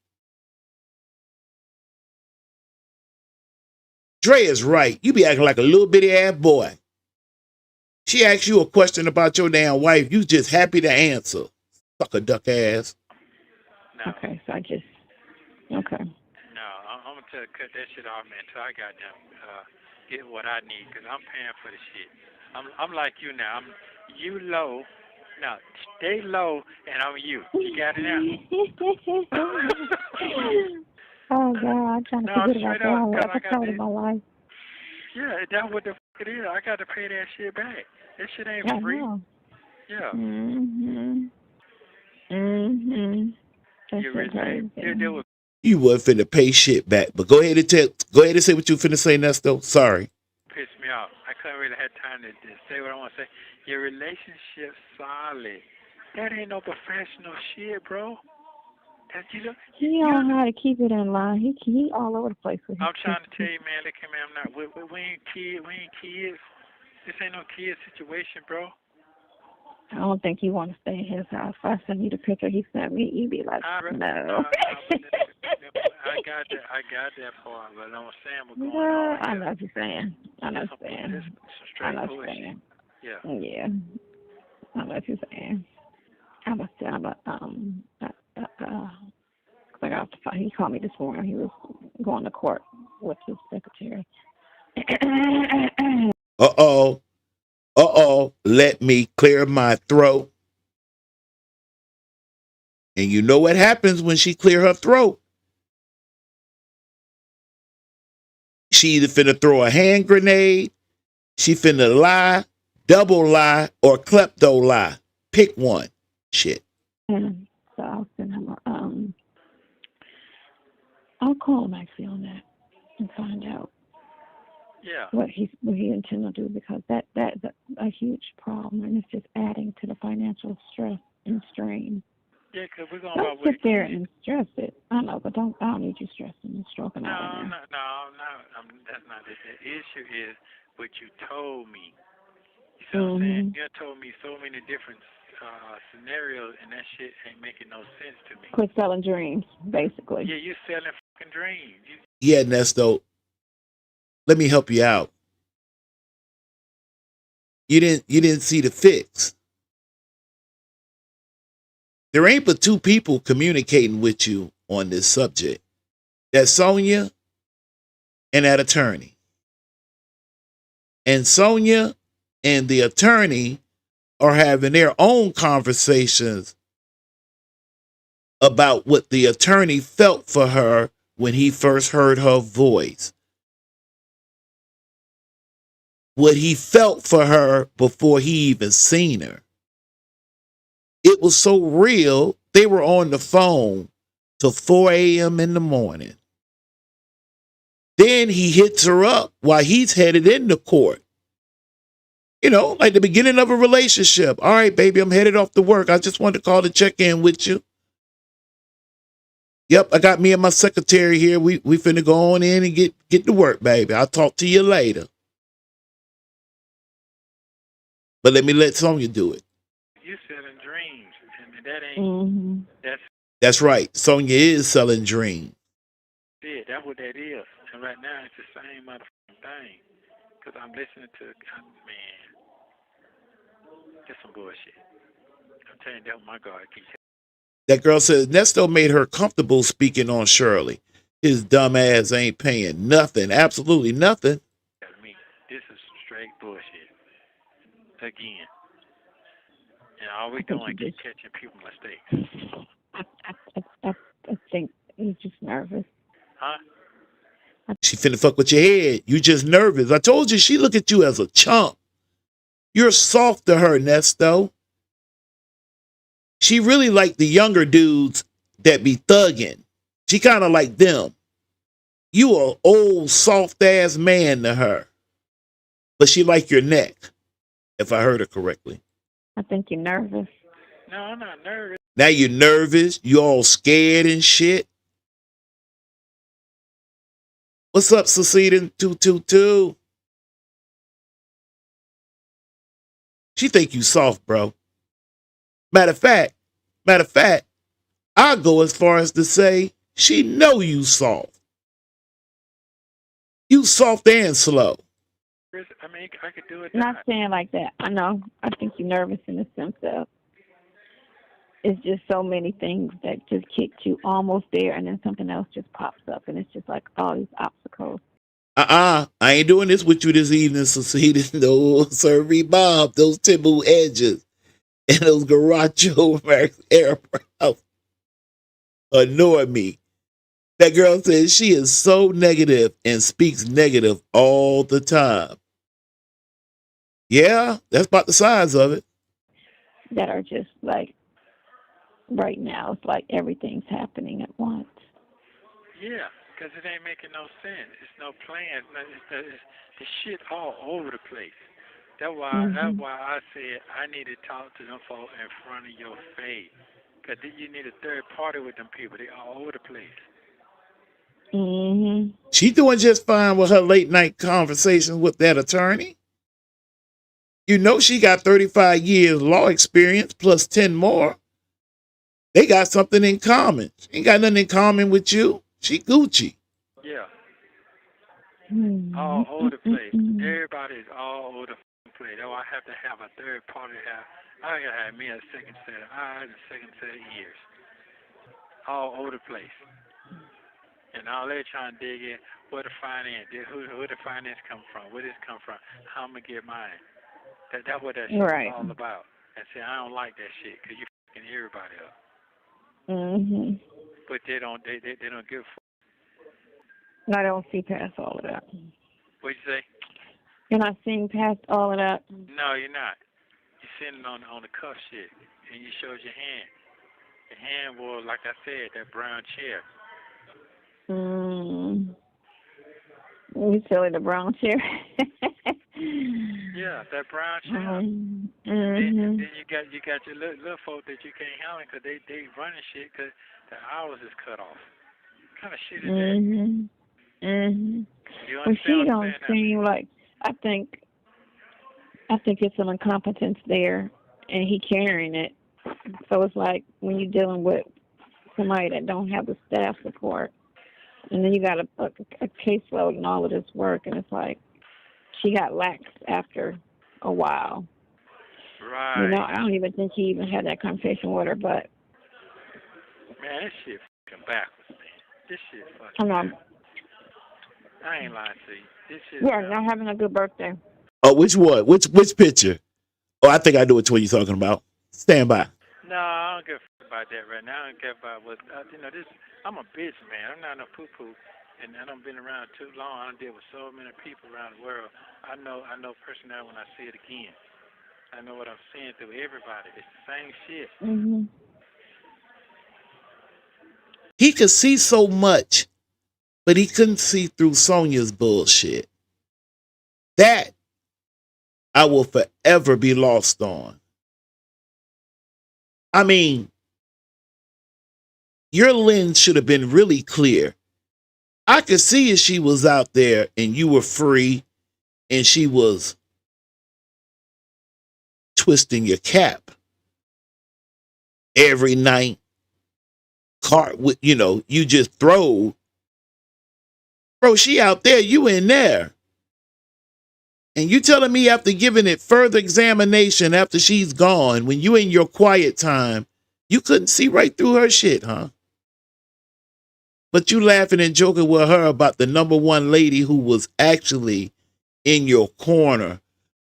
Dre is right. You be acting like a little bitty ass boy. She asks you a question about your damn wife. You just happy to answer. Fuck a duck ass. No. Okay, so okay. No, I'm going to cut that shit off, man, until I got them get what I need, because I'm paying for the shit. I'm like you now. You low. Now, stay low, and I'm you. You got it now? Oh, God, I'm trying to forget about that episode of my life. Yeah, that's what the fuck it is. I got to pay that shit back. That shit ain't free. Know. Yeah. You wasn't finna pay shit back, but go ahead and say what you finna say, Nesto. Sorry. Pissed me off. I couldn't really have time to say what I want to say. Your relationship's solid. That ain't no professional shit, bro. He don't know how to keep it in line. He all over the place with I'm trying to tell you, man. Look, man, we ain't kids. This ain't no kid situation, bro. I don't think he want to stay in his house. If I send you the picture he sent me, you'd be like, no. I got that part, but I'm saying we're going on. I know what you're saying. Yeah. I know what you're saying. Yeah. I know what you're saying. I was saying about I got off the phone. He called me this morning. He was going to court with his secretary. Let me clear my throat. And you know what happens when she clear her throat? She either finna throw a hand grenade, she finna lie, double lie, or klepto lie. Pick one. Shit. So I'll send him I'll call him actually on that and find out what he intends to do, because that's a huge problem, and it's just adding to the financial stress and strain. Yeah, because we're going to sit there and stress it. I know, but I don't need you stressing and stroking out. No, that's not it. The issue is what you told me. You see what I'm saying? You told me so many different scenarios, and that shit ain't making no sense to me. Quit selling dreams, basically. Yeah, you selling fucking dreams. Yeah, Nesto. Let me help you out. You didn't see the fix. There ain't but two people communicating with you on this subject. That's Sonya and that attorney. And Sonya and the attorney are having their own conversations about what the attorney felt for her when he first heard her voice. What he felt for her before he even seen her. It was so real, they were on the phone till 4 a.m. in the morning. Then he hits her up while he's headed into court. You know, like the beginning of a relationship. All right, baby, I'm headed off to work. I just wanted to call to check in with you. Yep, I got me and my secretary here. We finna go on in and get to work, baby. I'll talk to you later. But let me let Sonya do it. You selling dreams, and that ain't That's right. Sonya is selling dreams. Yeah, that's what that is. And right now, it's the same motherfucking thing. Because I'm listening to, man, just some bullshit. I'm telling you that my God keeps. That girl says Nesto made her comfortable speaking on Shirley. His dumb ass ain't paying nothing, absolutely nothing. I mean, this is straight bullshit. Again. And all we doing is catching people's mistakes. I think he's just nervous. Huh? She finna fuck with your head. You just nervous. I told you she look at you as a chump. You're soft to her, Nesto. She really like the younger dudes that be thugging. She kind of like them. You a old soft ass man to her. But she like your neck, if I heard her correctly. I think you're nervous. No, I'm not nervous. Now you're nervous. You all scared and shit. What's up, Seceding 222? She think you soft, bro. Matter of fact, I'll go as far as to say she know you soft. You soft and slow. I mean, I could do it. Not saying like that. I know. I think you're nervous in the sense of it's just so many things that just kicked you almost there, and then something else just pops up, and it's just like all these obstacles. I ain't doing this with you this evening, Seceding. Those Survey Bob, those Timbu edges, and those Garacho Max Aircraft annoy me. That girl says she is so negative and speaks negative all the time. Yeah, that's about the size of it. That are just like, right now, it's like everything's happening at once. Yeah, because it ain't making no sense. It's no plan. It's the shit all over the place. That's why I said I need to talk to them folks in front of your face. Because you need a third party with them people. They all over the place. She doing just fine with her late night conversations with that attorney. You know she got 35 years law experience plus 10 more. They got something in common. She ain't got nothing in common with you. She Gucci. Yeah. All over the place. Everybody is all over the place. That's why I have to have a third party. I gotta have me a second set of eyes and a second set of ears. All over the place. And all they're trying to dig in where the finance, who the finance come from, where this come from, how I'm gonna get mine. That's what that shit is all about. And say I don't like that shit because you fucking everybody up. But they don't give a fuck. I don't see past all of that. What'd you say? You're not seeing past all of that? No, you're not. You're sitting on the cuff shit, and you showed your hand. Your hand was, like I said, that brown chair. You selling the brown chair? Yeah, that brown chair. And then you got your little folk that you can't handle because they running shit because the hours is cut off. What kind of shit is that? You Well, she don't seem like. I think it's an incompetence there, and he carrying it. So it's like when you're dealing with somebody that don't have the staff support, and then you got a caseload and all of this work, and it's like she got lax after a while. Right. You know, I don't even think he even had that conversation with her, but. Man, that shit fucking backwards, man. This shit fucking. Come on. I ain't lying to you. This shit. Yeah, y'all having a good birthday. Oh, which one? Which picture? Oh, I think I know which one you're talking about. Stand by. No, I don't give a fuck about that right now. I don't care about what this. I'm a bitch, man. I'm not no poo poo, and I done been around too long. I done deal with so many people around the world. I know personality when I see it again. I know what I'm seeing through everybody. It's the same shit. He could see so much, but he couldn't see through Sonya's bullshit. That I will forever be lost on. I mean, your lens should have been really clear. I could see if she was out there and you were free and she was twisting your cap every night. You just throw. Bro, she out there, you in there. And you telling me after giving it further examination after she's gone, when you in your quiet time, you couldn't see right through her shit, huh? But you laughing and joking with her about the number one lady who was actually in your corner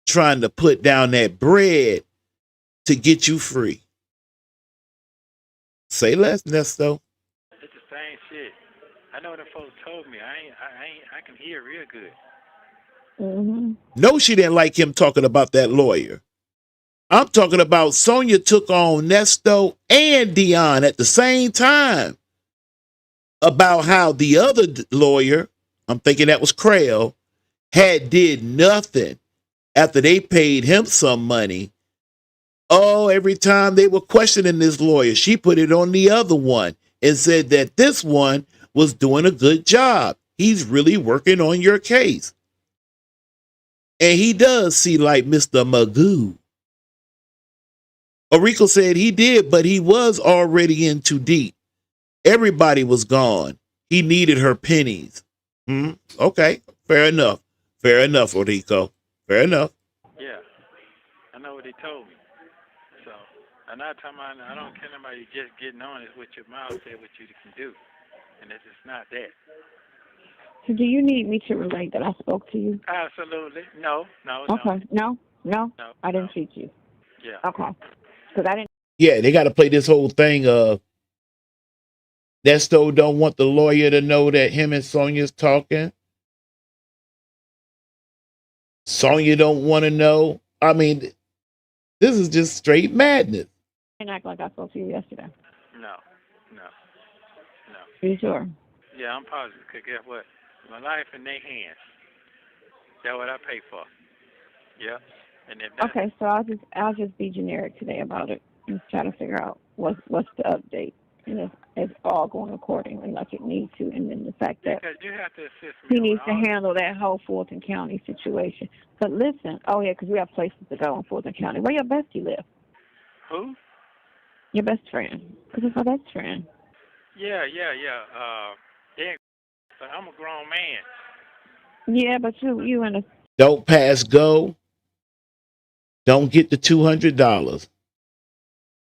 trying to put down that bread to get you free. Say less, Nesto. It's the same shit. I know the folks told me. I can hear real good. No, she didn't like him talking about that lawyer. I'm talking about Sonya took on Nesto and Dion at the same time about how the other lawyer, I'm thinking that was Crail, had did nothing after they paid him some money. Oh, every time they were questioning this lawyer, she put it on the other one and said that this one was doing a good job. He's really working on your case. And he does see like Mr. Magoo. Orico said he did, but he was already in too deep. Everybody was gone. He needed her pennies. Okay, fair enough. Fair enough, Orico. Fair enough. Yeah, I know what he told me. So, I'm not talking about, I don't care about you just getting on it with your mouth, say what you can do. And it's just not that. So do you need me to relate that I spoke to you? Absolutely. No. Okay. No. I didn't cheat you. Yeah. Okay. Because I didn't. Yeah, they got to play this whole thing of Nesto don't want the lawyer to know that him and Sonya's talking. Sonya don't want to know. I mean, this is just straight madness. I didn't act like I spoke to you yesterday. No. Are you sure? Yeah, I'm positive. Because guess what? My life in their hands. That's what I pay for. Yeah. And if okay, so I'll just be generic today about it and try to figure out what's the update. And if it's all going accordingly like it needs to, and then the fact that because you have to assist me he needs to handle that whole Fulton County situation. But listen, because we have places to go in Fulton County. Where your bestie live? Who? Your best friend. Because it's my best friend. Yeah. But I'm a grown man. Yeah, but you in a... Don't pass go. Don't get the $200.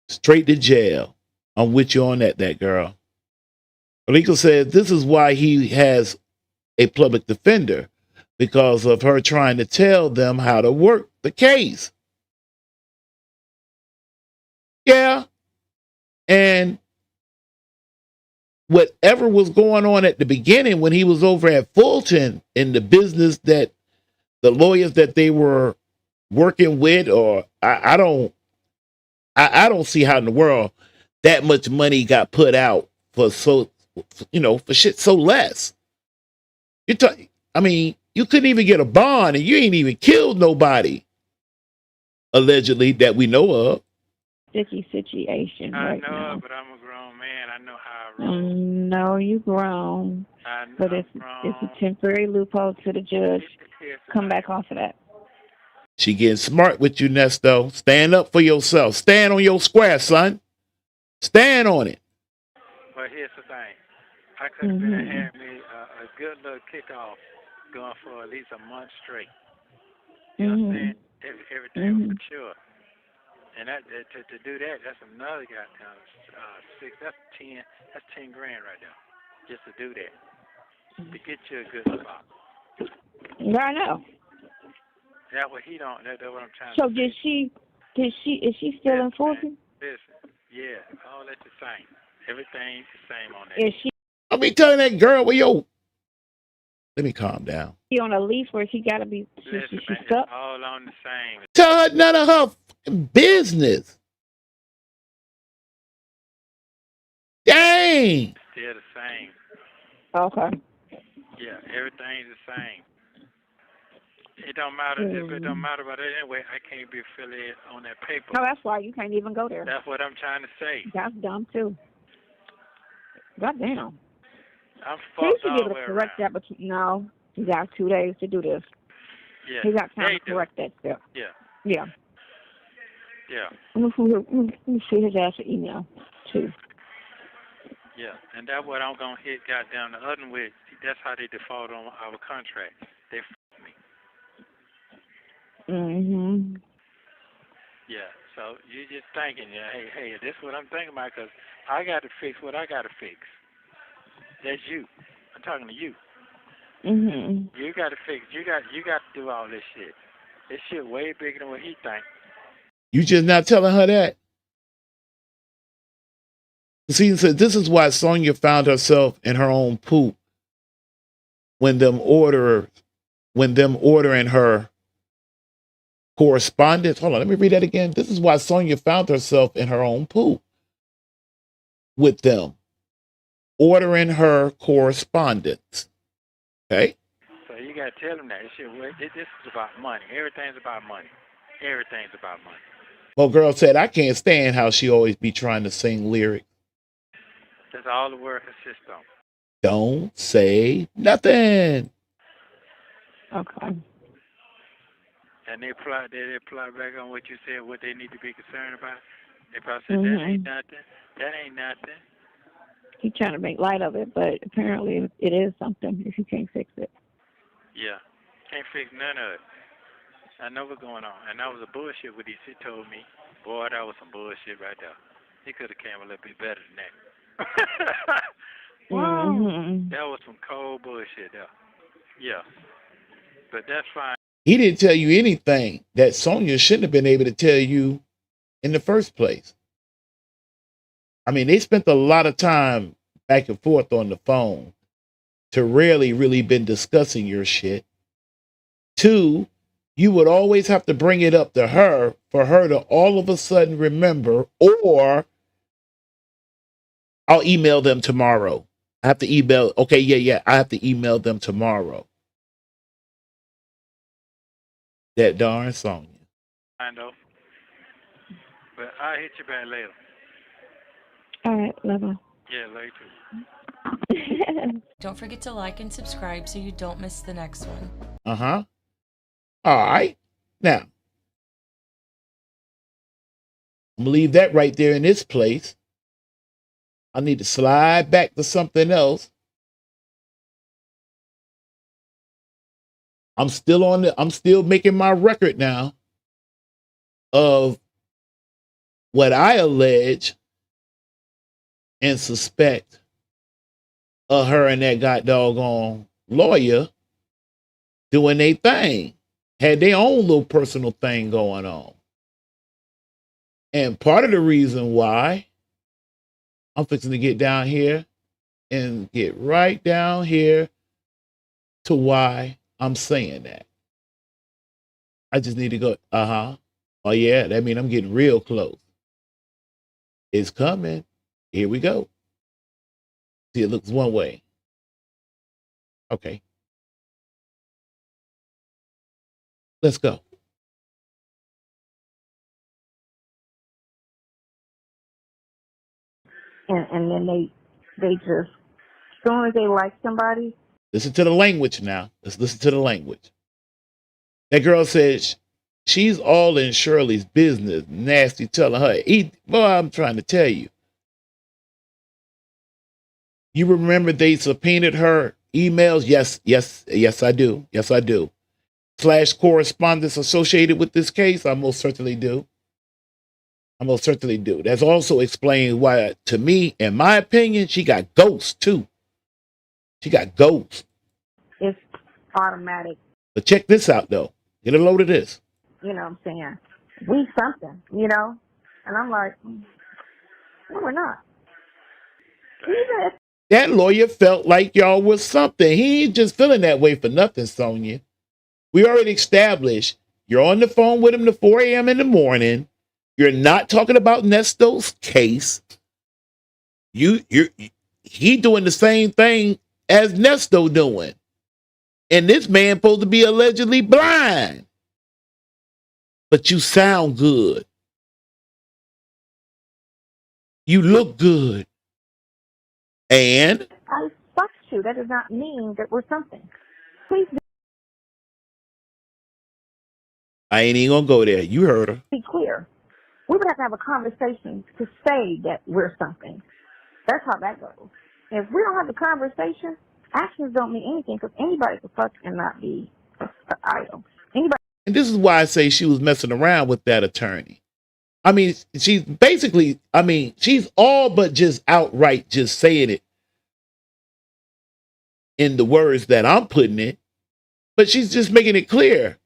Straight to jail. I'm with you on that girl. Legal says this is why he has a public defender, because of her trying to tell them how to work the case. Yeah. And whatever was going on at the beginning when he was over at Fulton in the business that the lawyers that they were working with, or I don't see how in the world that much money got put out for for shit so less. You couldn't even get a bond and you ain't even killed nobody, allegedly, that we know of. Sticky situation I right know now. But I'm a grown man. I know how I roll. No, you grown. I know but it's a temporary loophole to the judge. Come back off of that. She getting smart with you, Nesto. Stand up for yourself. Stand on your square, son. Stand on it. But here's the thing. I could have been had me a good little kickoff going for at least a month straight. You know what I'm saying? Everything was mature. And to do that, that's another goddamn six. That's 10. That's 10 grand right there, just to do that. To get you a good spot. Yeah, I know. That what he don't. That's what I'm trying So to say. is she still enforcing? Listen, yeah, all that's the same. Everything's the same on that. Is she? I be telling that girl, well, yo, let me calm down. She on a lease where she gotta be? Listen, She's man, stuck. it's all on the same. Tell her none of her business. Dang. Still the same. Okay. Yeah, everything's the same. It don't matter if it don't matter about it anyway. I can't be affiliated on that paper. No, that's why you can't even go there. That's what I'm trying to say. That's dumb too. Goddamn. I'm He fucked should all be the able way to correct around. that, but no, he got 2 days to do this. Yeah, He got time they to correct that stuff. Yeah, Yeah. yeah, Let me see his ass an email too. yeah. And that's what I'm gonna hit. Goddamn, the other way. That's how they default on our contract. They f me. Mhm. Yeah. So you just thinking, yeah, hey, this is what I'm thinking about, because I got to fix what I got to fix. That's you. I'm talking to you. Mhm. You got to fix. You got to do all this shit. This shit way bigger than what he think. You just not telling her that? See, so this is why Sonya found herself in her own poop when them ordering her correspondence. Hold on, let me read that again. This is why Sonya found herself in her own poop with them ordering her correspondence. Okay? So you got to tell them that. This is about money. Everything's about money. Everything's about money. Well, girl said, I can't stand how she always be trying to sing lyrics. That's all the word consists on. Don't say nothing. Okay. And they apply back on what you said, what they need to be concerned about. They probably said, that ain't nothing. That ain't nothing. He's trying to make light of it, but apparently it is something if you can't fix it. Yeah. Can't fix none of it. I know what's going on. And that was a bullshit what he told me. Boy, that was some bullshit right there. He could have came a little bit better than that. Wow. That was some cold bullshit there. Yeah. But that's fine. He didn't tell you anything that Sonya shouldn't have been able to tell you in the first place. I mean, they spent a lot of time back and forth on the phone to really been discussing your shit. 2, you would always have to bring it up to her for her to all of a sudden remember, or I'll email them tomorrow. I have to email. Okay, yeah. I have to email them tomorrow. That darn Sonya. I know. But I'll hit you back later. All right, love her. Yeah, later. Don't forget to like and subscribe so you don't miss the next one. Uh-huh. All right. Now, I'm going to leave that right there in this place. I need to slide back to something else. I'm still making my record now of what I allege and suspect of her and that god doggone lawyer doing their thing. Had their own little personal thing going on. And part of the reason why I'm fixing to get down here and get right down here to why I'm saying that. I just need to go, oh yeah, that means I'm getting real close. It's coming. Here we go. See, it looks one way. Okay. Let's go. And then they just, as soon as they like somebody. Listen to the language now. Let's listen to the language. That girl says she's all in Shirley's business. Nasty telling her, boy, I'm trying to tell you. You remember they subpoenaed her emails? Yes, I do. Yes, I do. / correspondence associated with this case? I most certainly do. I most certainly do. That's also explains why, to me, in my opinion, she got ghosts too. She got ghosts. It's automatic. But check this out, though. Get a load of this. You know what I'm saying? We something, you know? And I'm like, no, we're not. That lawyer felt like y'all was something. He ain't just feeling that way for nothing, Sonya. We already established you're on the phone with him at 4 a.m. in the morning. You're not talking about Nesto's case. He doing the same thing as Nesto doing. And this man supposed to be allegedly blind. But you sound good. You look good. And I fucked you. That does not mean that we're something. Please I ain't even gonna go there. You heard her. be clear. We would have a conversation to say that we're something. That's how that goes. If we don't have the conversation, actions don't mean anything because anybody can fuck and not be an idol. Anybody. And this is why I say she was messing around with that attorney. I mean, she's basically, she's all but just outright just saying it in the words that I'm putting it, but she's just making it clear.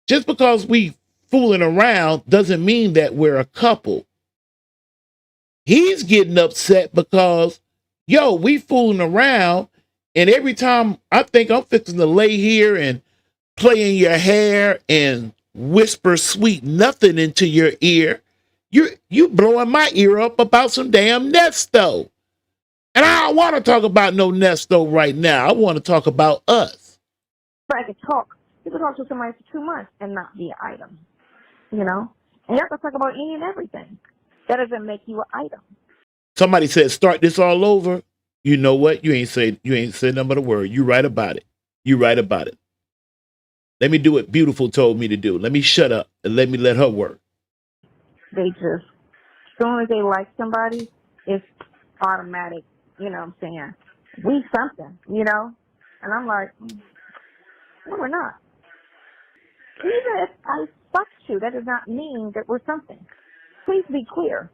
Just because we fooling around doesn't mean that we're a couple. He's getting upset because, we fooling around, and every time I think I'm fixing to lay here and play in your hair and whisper sweet nothing into your ear, you blowing my ear up about some damn Nesto. And I don't want to talk about no Nesto right now. I want to talk about us. I could talk. You could talk to somebody for 2 months and not be an item, you know? And you have to talk about any and everything. That doesn't make you an item. Somebody said, start this all over. You know what? You ain't said nothing but a word. You right about it. You right about it. Let me do what Beautiful told me to do. Let me shut up and let her work. They just, as soon as they like somebody, it's automatic, you know what I'm saying? We something, you know? And I'm like, no, we're not. Even if I fucked you, that does not mean that we're something. Please be clear.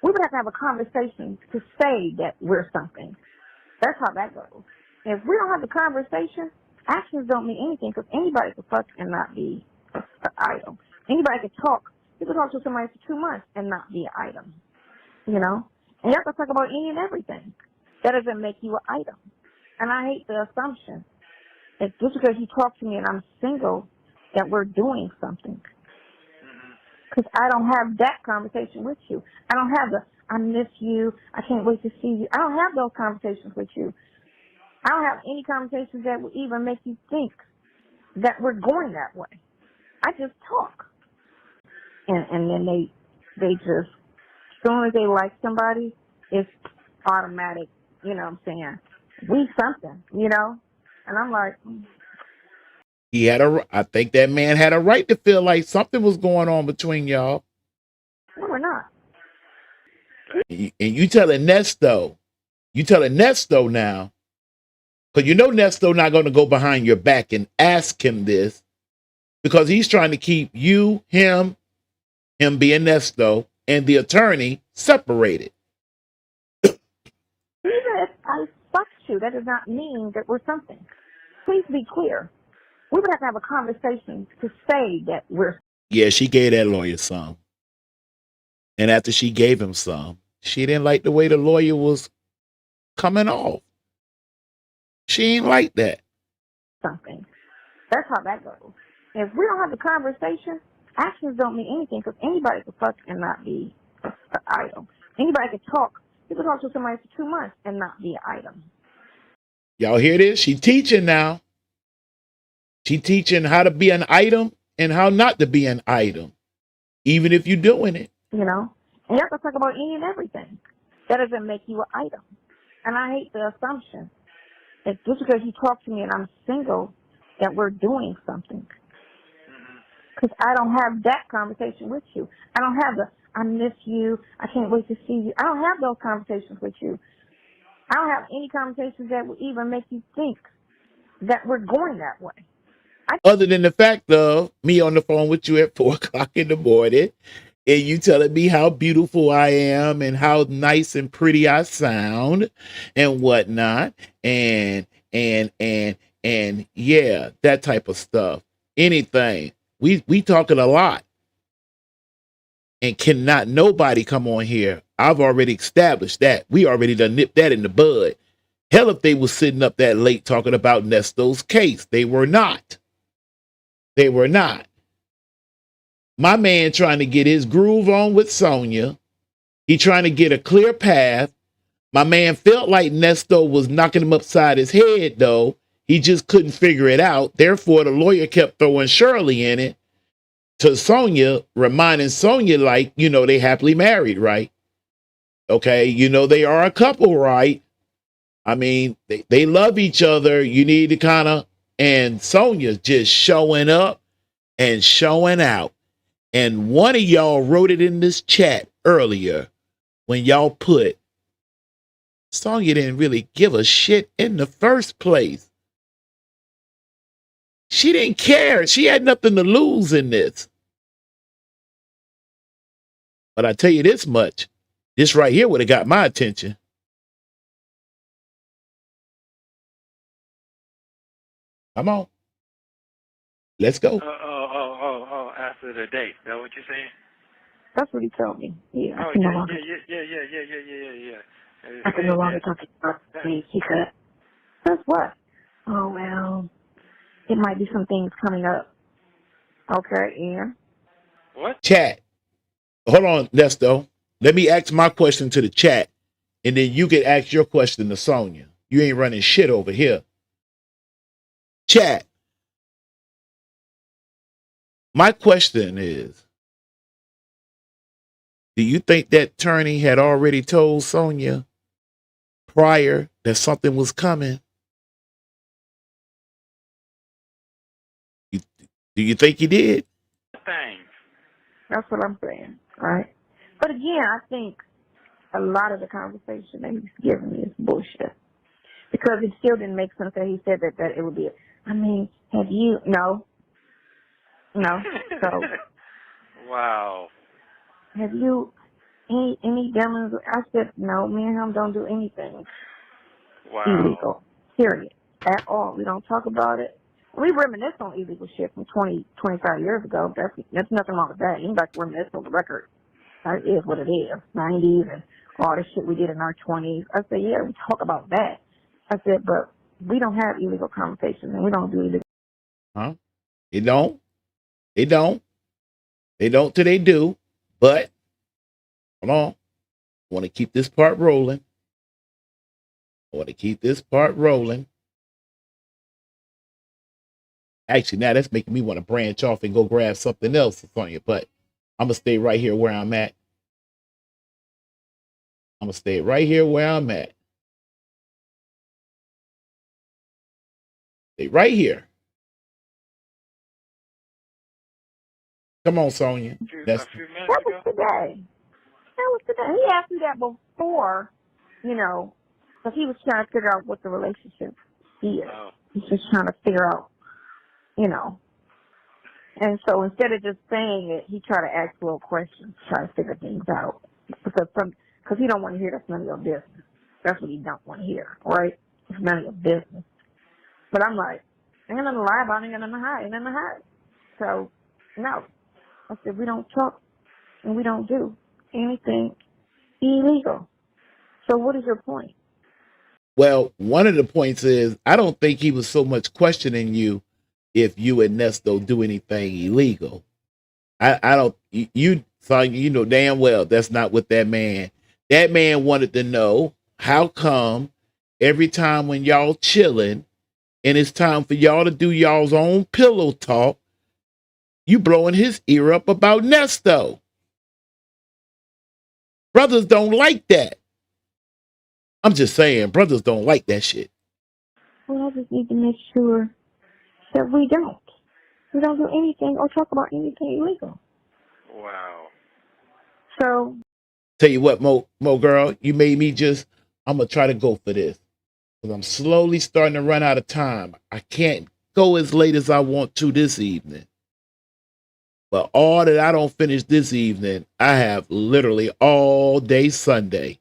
We would have a conversation to say that we're something. That's how that goes. If we don't have the conversation, actions don't mean anything because anybody can fuck and not be an idol. Anybody can talk. You can talk to somebody for 2 months and not be an item, you know? And you have to talk about any and everything. That doesn't make you an item. And I hate the assumption that just because you talk to me and I'm single, that we're doing something. Because I don't have that conversation with you. I don't have the, I miss you, I can't wait to see you. I don't have those conversations with you. I don't have any conversations that would even make you think that we're going that way. I just talk. And then they just, as soon as they like somebody, it's automatic, you know what I'm saying? We something, you know? And I'm like, I think that man had a right to feel like something was going on between y'all. no, we're not. And you telling Nesto now, because you know Nesto not going to go behind your back and ask him this, because he's trying to keep you, him being Nesto, and the attorney separated. Even if I fucked you, that does not mean that we're something. Please be clear. We would have a conversation to say that we're. Yeah, she gave that lawyer some. And after she gave him some, she didn't like the way the lawyer was coming off. She ain't like that. Something. That's how that goes. If we don't have the conversation, actions don't mean anything because anybody can fuck and not be an idol. Anybody can talk. You can talk to somebody for 2 months and not be an item. Y'all hear this? She teaching now. She teaching how to be an item and how not to be an item, even if you're doing it. You know? And you have to talk about any and everything. That doesn't make you an item. And I hate the assumption that just because you talk to me and I'm single, that we're doing something. Because I don't have that conversation with you. I don't have the, I miss you, I can't wait to see you. I don't have those conversations with you. I don't have any conversations that would even make you think that we're going that way. Other than the fact of me on the phone with you at 4 o'clock in the morning and you telling me how beautiful I am and how nice and pretty I sound and whatnot. And yeah, that type of stuff. Anything. We talking a lot. And cannot nobody come on here. I've already established that. We already done nipped that in the bud. Hell, if they was sitting up that late talking about Nesto's case. They were not. They were not. My man trying to get his groove on with Sonya. He trying to get a clear path. My man felt like Nesto was knocking him upside his head, though. He just couldn't figure it out. Therefore, the lawyer kept throwing Shirley in it to Sonya, reminding Sonya, like, you know, they happily married, right? Okay, you know, they are a couple, right? I mean, they love each other. You need to kind of, and Sonya's just showing up and showing out. And one of y'all wrote it in this chat earlier when y'all put, Sonya didn't really give a shit in the first place. She didn't care. She had nothing to lose in this. But I tell you this much, this right here would have got my attention. Come on. Let's go. After the date. Is that what you're saying? That's what he told me. Yeah. Oh, yeah. I can no longer talk about things. He said, that's what? Oh, well, it might be some things coming up. Okay, yeah. What? Chat. Hold on, Nesto. Let me ask my question to the chat, and then you can ask your question to Sonya. You ain't running shit over here. Chat. My question is, do you think that attorney had already told Sonya prior that something was coming? Do you think he did? Thanks. That's what I'm saying, right? But again, I think a lot of the conversation that he's giving me is bullshit. Because it still didn't make sense that he said that it would be, I mean, have you, no. So. Wow. Have you, any dealings? I said, no, me and him don't do anything illegal, period, at all. We don't talk about it. We reminisce on illegal shit from 20, 25 years ago. That's nothing wrong with that. Anybody can reminisce on the record. That is what it is. 90s and all the shit we did in our 20s. I said, yeah, we talk about that. I said, but we don't have illegal conversations and we don't do illegal. Huh? They don't. They don't. They don't till they do. But, hold on. I want to keep this part rolling. Actually, now that's making me want to branch off and go grab something else on you. But I'm going to stay right here where I'm at. Stay right here. Come on, Sonya. That was today. He asked me that before, you know, because he was trying to figure out what the relationship is. Oh. He's just trying to figure out, you know. And so instead of just saying it, he tried to ask little questions, try to figure things out. Because he don't want to hear that's none of your business. That's what he don't want to hear, right? It's none of your business. But I'm like, ain't nothing to lie about, ain't nothing to hide. So, no. I said, we don't talk and we don't do anything illegal. So what is your point? Well, one of the points is I don't think he was so much questioning you if you and Nesto do anything illegal. I don't, you know damn well that's not what that man wanted to know. How come every time when y'all chilling and it's time for y'all to do y'all's own pillow talk, you blowing his ear up about Nesto? Brothers don't like that. I'm just saying, brothers don't like that shit. Well, I just need to make sure that we don't do anything or talk about anything illegal. Wow. So. Tell you what, Mo girl, you made me I'm going to try to go for this. Because I'm slowly starting to run out of time. I can't go as late as I want to this evening. But all that I don't finish this evening, I have literally all day Sunday.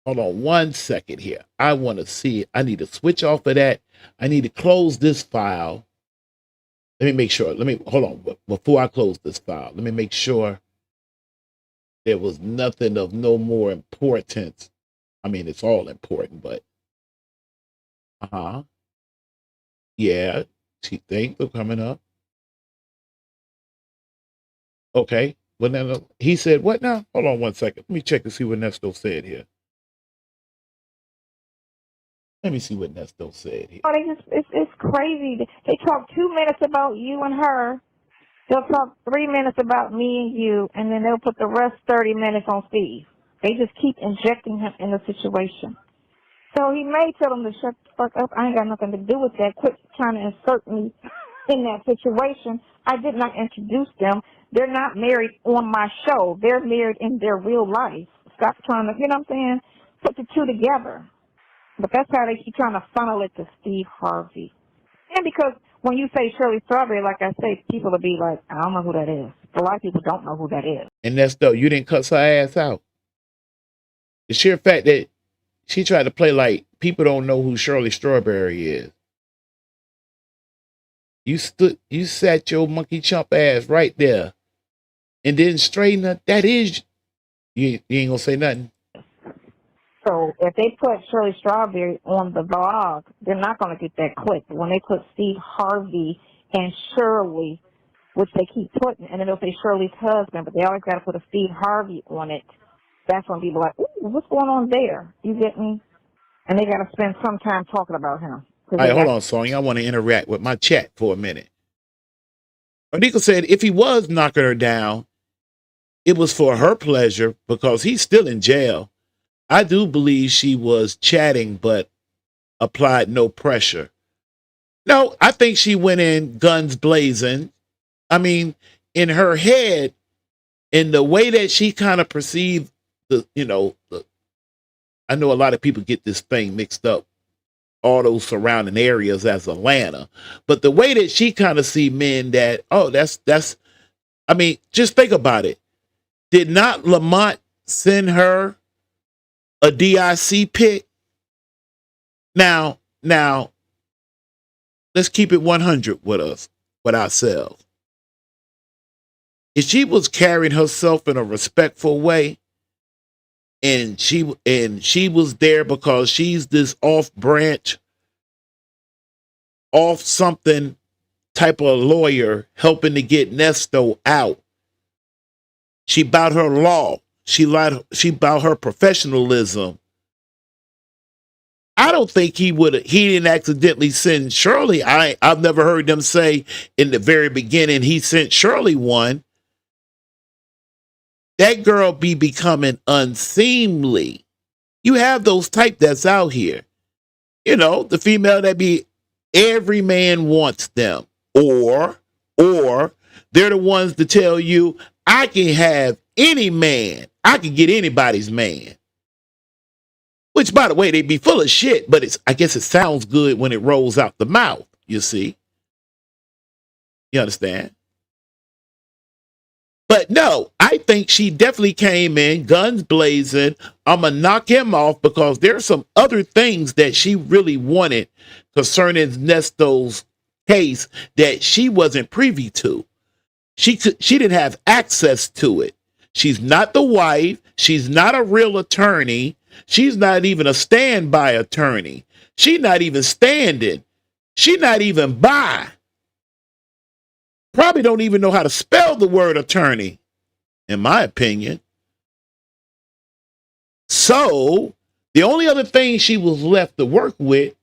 Hold on 1 second here. I want to see it. I need to switch off of that. I need to close this file. Let me make sure. Hold on. Before I close this file, let me make sure there was nothing of no more importance. I mean, it's all important, but yeah, things are coming up. Okay. Well, then he said, what now? Hold on 1 second. Let me check to see what Nesto said here. Let me see what Nesto said here. Oh, it's crazy. They talk 2 minutes about you and her. They'll talk 3 minutes about me and you, and then they'll put the rest 30 minutes on Steve. They just keep injecting him in the situation. So he may tell them to shut the fuck up. I ain't got nothing to do with that. Quit trying to insert me in that situation. I did not introduce them. They're not married on my show. They're married in their real life. Stop trying to, you know what I'm saying, put the two together. But that's how they keep trying to funnel it to Steve Harvey. And because when you say Shirley Strawberry, like I say, people will be like, I don't know who that is. A lot of people don't know who that is. And that's though, you didn't cuss her ass out. The sheer fact that she tried to play like people don't know who Shirley Strawberry is. You sat your monkey chump ass right there and didn't straighten her. That is, you ain't gonna say nothing. So if they put Shirley Strawberry on the blog, they're not going to get that click. But when they put Steve Harvey and Shirley, which they keep putting, and then they'll say Shirley's husband, but they always got to put a Steve Harvey on it. That's when people are like, ooh, what's going on there? You get me? And they got to spend some time talking about him. All right, hold on, Sonya. I want to interact with my chat for a minute. Onika said if he was knocking her down, it was for her pleasure because he's still in jail. I do believe she was chatting, but applied no pressure. No, I think she went in guns blazing. I mean, in her head, in the way that she kind of perceived I know a lot of people get this thing mixed up, all those surrounding areas as Atlanta, but the way that she kind of see men that, I mean, just think about it. Did not Lamont send her a DIC pic? Now, let's keep it 100 with ourselves. If she was carrying herself in a respectful way, and she was there because she's this off something type of lawyer helping to get Nesto out. She about her law. She about her professionalism. I don't think he didn't accidentally send Shirley. I've never heard them say in the very beginning he sent Shirley one. That girl be becoming unseemly. You have those type that's out here. You know, the female that be every man wants them. Or they're the ones to tell you, I can have any man. I can get anybody's man. Which, by the way, they be full of shit, but I guess it sounds good when it rolls out the mouth, you see. You understand? But no, I think she definitely came in guns blazing. I'm going to knock him off because there's some other things that she really wanted concerning Nesto's case that she wasn't privy to. She didn't have access to it. She's not the wife. She's not a real attorney. She's not even a standby attorney. She's not even standing. She's not even by. Probably don't even know how to spell the word attorney, in my opinion. So the only other thing she was left to work with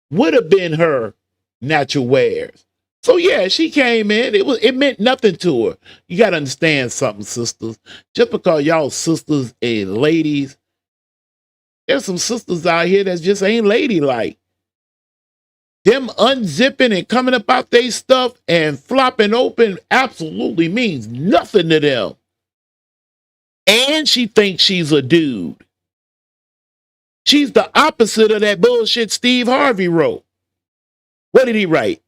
would have been her natural wares. So yeah, she came in. It meant nothing to her. You got to understand something, sisters. Just because y'all sisters and ladies, there's some sisters out here that just ain't ladylike. Them unzipping and coming up out their stuff and flopping open absolutely means nothing to them. And she thinks she's a dude. She's the opposite of that bullshit Steve Harvey wrote. What did he write?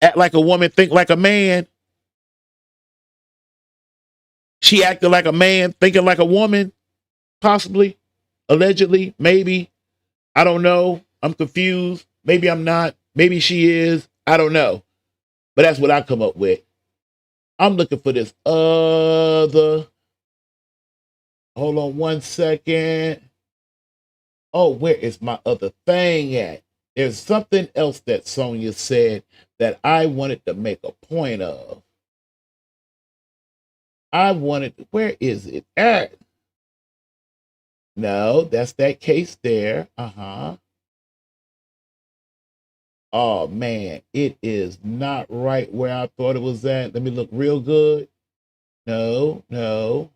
Act like a woman, think like a man. She acted like a man, thinking like a woman, possibly, allegedly, maybe. I don't know. I'm confused. Maybe I'm not. Maybe she is. I don't know. But that's what I come up with. I'm looking for this other. Hold on one second. Oh, where is my other thing at? There's something else that Sonya said that I wanted to make a point of. Where is it at? No, that's that case there. Oh man, it is not right where I thought it was at. Let me look real good. No.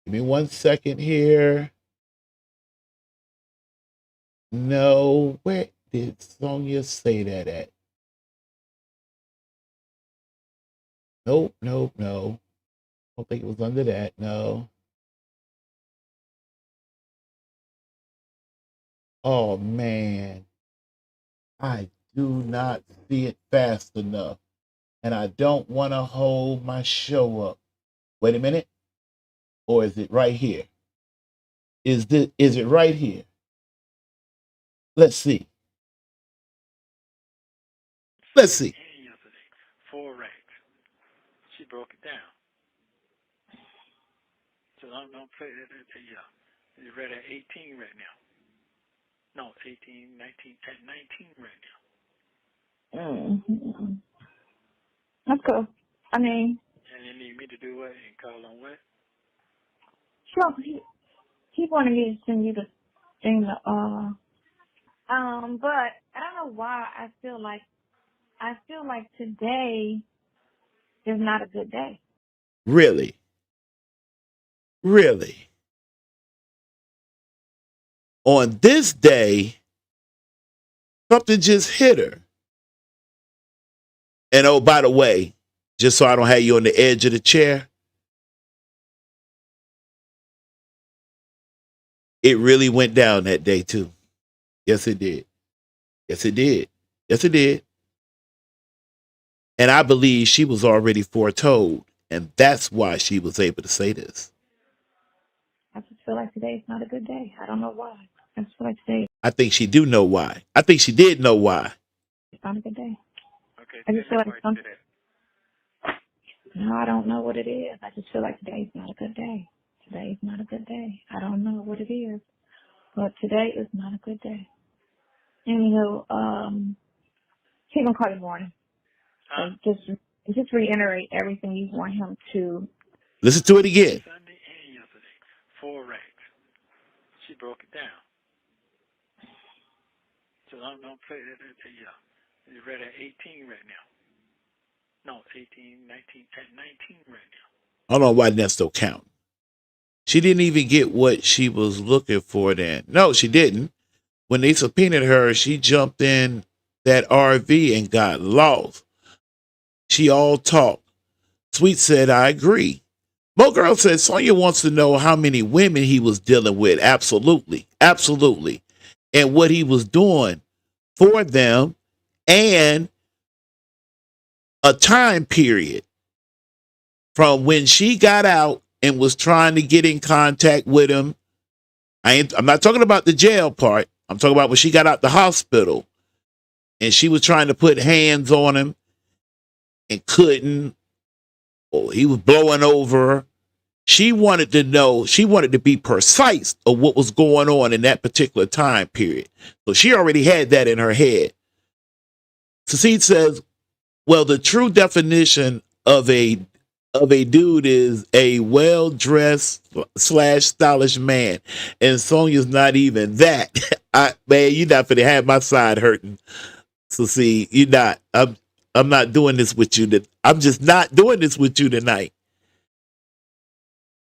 Give me 1 second here. No, where did Sonya say that at? Nope. I don't think it was under that. No. Oh man, I do not see it fast enough. And I don't want to hold my show up. Wait a minute. Or is it right here? Is it right here? Let's see. Yesterday, 4 racks. She broke it down. So don't play that. It's right at 18 right now. No, 18, 19, at 19 right now. Mm-hmm. That's cool. I mean. And you need me to do what and call on what? Sure. He wanted me to send you the thing. But I don't know why I feel like today is not a good day. Really? On this day, something just hit her. And oh, by the way, just so I don't have you on the edge of the chair, it really went down that day too. Yes, it did. And I believe she was already foretold. And that's why she was able to say this. I just feel like today is not a good day. I don't know why. I just feel like today. I think she do know why. I think she did know why. It's not a good day. Okay. I just feel like something. No, I don't know what it is. I just feel like today's not a good day. Today's not a good day. I don't know what it is, but today is not a good day. Anywho, he's gonna call you in the morning. So just reiterate everything you want him to. Listen to it again. Sunday and yesterday, 4 racks. She broke it down. So don't play that. It's right at 18 right now. No, 18, 19, at 19 right now. I don't know why Nesto count. She didn't even get what she was looking for then. No, she didn't. When they subpoenaed her, she jumped in that RV and got lost. She all talk. Sweet said, I agree. Mo Girl said Sonya wants to know how many women he was dealing with. Absolutely. And what he was doing for them and a time period from when she got out and was trying to get in contact with him. I'm not talking about the jail part. I'm talking about when she got out the hospital and she was trying to put hands on him and couldn't. Or he was blowing over her. She wanted to know, she wanted to be precise of what was going on in that particular time period. So she already had that in her head. Secede says, well, the true definition of a dude is a well-dressed / stylish man. And Sonya's not even that. Man, you're not gonna have my side hurting. So see, you're not. I'm not doing this with you. I'm just not doing this with you tonight.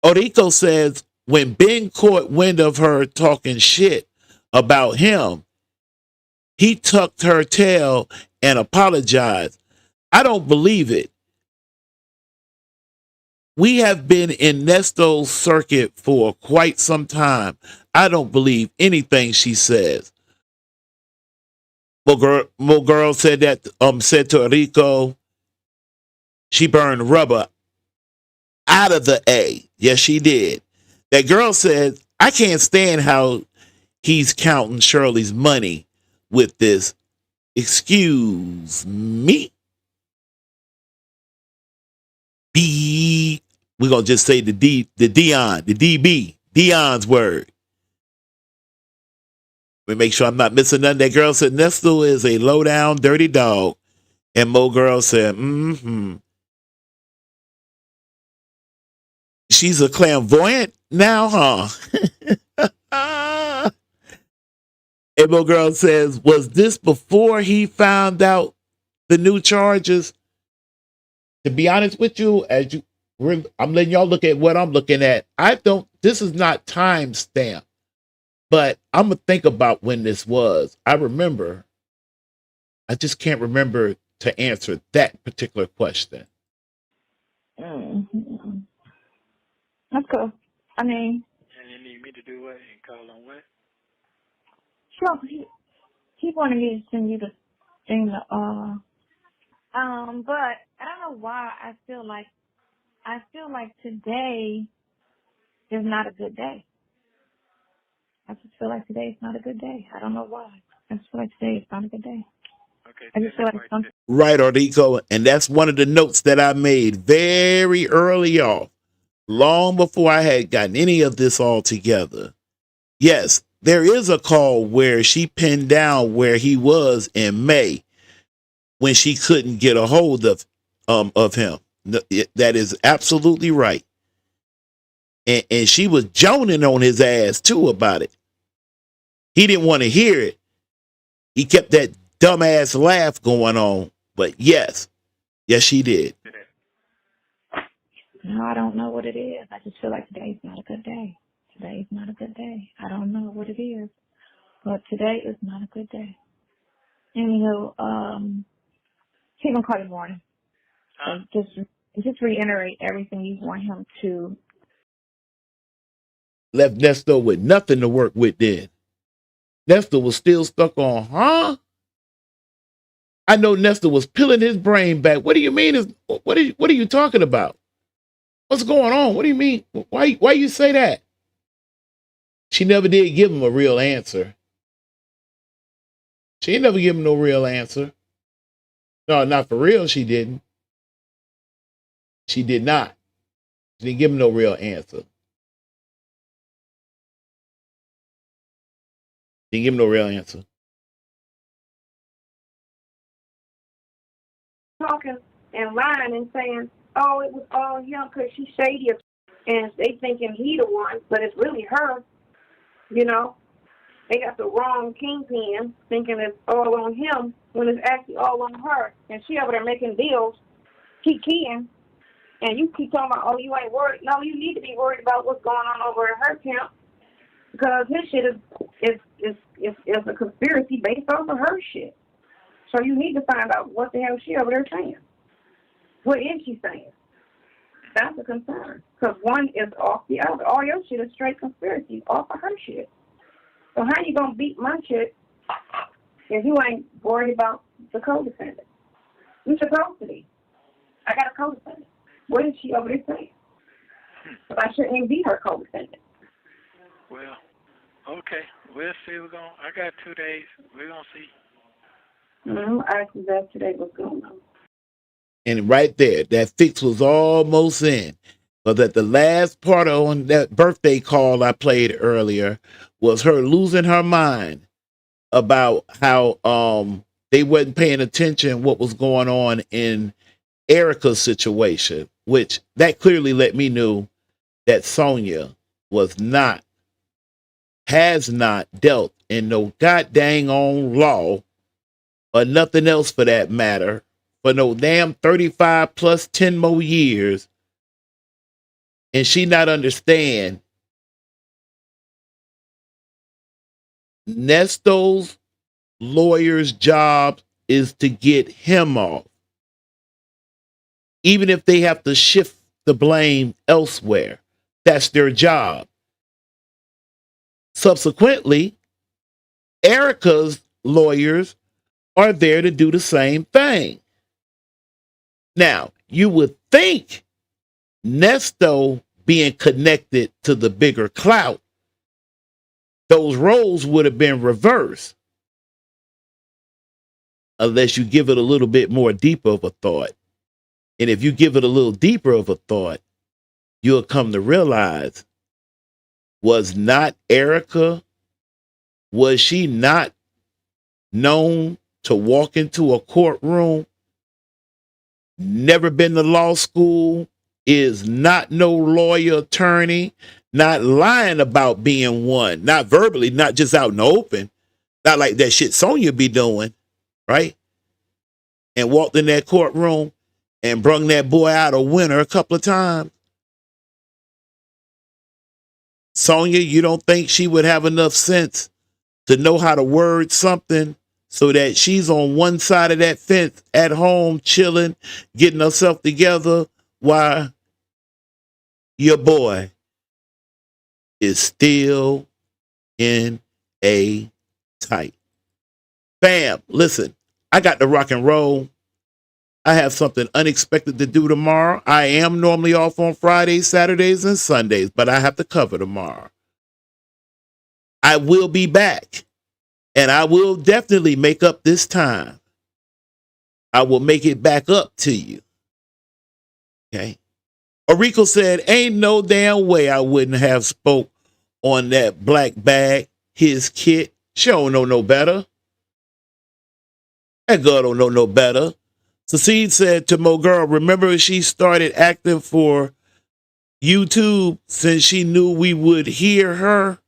Oriko says when Ben caught wind of her talking shit about him, he tucked her tail and apologized. I don't believe it. We have been in Nesto's circuit for quite some time. I don't believe anything she says. Mo Girl said that said to Oriko, She burned rubber out of the A. Yes, she did. That girl said, I can't stand how he's counting Shirley's money with this. Excuse me? B. We're going to just say the Dion's word. Let me make sure I'm not missing nothing. That girl said, Nesto is a low down, dirty dog. And Mo girl said, She's a clairvoyant now, huh? And Mo girl says, was this before he found out the new charges? To be honest with you, I'm letting y'all look at what I'm looking at. This is not time stamp, but I'm going to think about when this was. I just can't remember to answer that particular question. Mm-hmm. That's cool. I mean, and you need me to do what and call on what? Sure. He wanted me to send you the thing. But I don't know why I feel like today is not a good day. I just feel like today is not a good day. I don't know why. I just feel like today is not a good day. Okay. I just feel like something. Right, Ordico, and that's one of the notes that I made very early off, long before I had gotten any of this all together. Yes, there is a call where she pinned down where he was in May when she couldn't get a hold of him. That is absolutely right. And she was joning on his ass too about it. He didn't want to hear it. He kept that dumbass laugh going on. But yes, she did. No, I don't know what it is. I just feel like today's not a good day. Today's not a good day. I don't know what it is, but today is not a good day. And he's gonna call you in the morning. So just reiterate everything you want him to. Left Nesto with nothing to work with then. Nesto was still stuck on, huh? I know Nesto was peeling his brain back. What do you mean? What are you talking about? What's going on? What do you mean? Why you say that? She never did give him a real answer. She ain't never give him no real answer. No, not for real, she didn't. She did not. She didn't give him no real answer. Didn't give him no real answer. Talking and lying and saying, oh, it was all him because she's shady, and they thinking he the one, but it's really her. They got the wrong kingpin, thinking it's all on him when it's actually all on her. And she over there making deals, keep keying, and you keep talking about, oh, you ain't worried. No, you need to be worried about what's going on over at her camp, because his shit is a conspiracy based off of her shit. So you need to find out what the hell she over there saying. What is she saying? That's a concern, because one is off the other. All your shit is straight conspiracy off of her shit. So how you gonna beat my shit if you ain't worried about the co-defendant? You supposed to be. I got a co-defendant. What is she over there saying? But I shouldn't even be her co-defendant. Well, okay. We'll see. I got 2 days. We're gonna see. I asked that today what's going on. And right there, that fix was almost in. But at the last part on that birthday call I played earlier was her losing her mind about how they wasn't paying attention what was going on in Erica's situation, which that clearly let me know that Sonya has not dealt in no goddamn on law or nothing else for that matter for no damn 35 plus 10 more years. And she not understand Nesto's lawyer's job is to get him off. Even if they have to shift the blame elsewhere, that's their job. Subsequently, Erica's lawyers are there to do the same thing. Now, you would think Nesto being connected to the bigger clout, those roles would have been reversed. Unless you give it a little bit more deeper of a thought. And if you give it a little deeper of a thought, you'll come to realize, was not Erica, was she not known to walk into a courtroom, never been to law school, is not no lawyer attorney, not lying about being one, not verbally, not just out in the open, not like that shit Sonya be doing, right? And walked in that courtroom and brung that boy out a winner a couple of times. Sonya, you don't think she would have enough sense to know how to word something so that she's on one side of that fence at home, chilling, getting herself together, while your boy is still in a tight. Bam, listen, I got to rock and roll. I have something unexpected to do tomorrow. I am normally off on Fridays, Saturdays, and Sundays, but I have to cover tomorrow. I will be back, and I will definitely make up this time. I will make it back up to you. Okay. Orico said, ain't no damn way I wouldn't have spoke on that black bag, his kit. She don't know no better. That girl don't know no better. Secede said to Mo Girl, remember she started acting for YouTube since she knew we would hear her?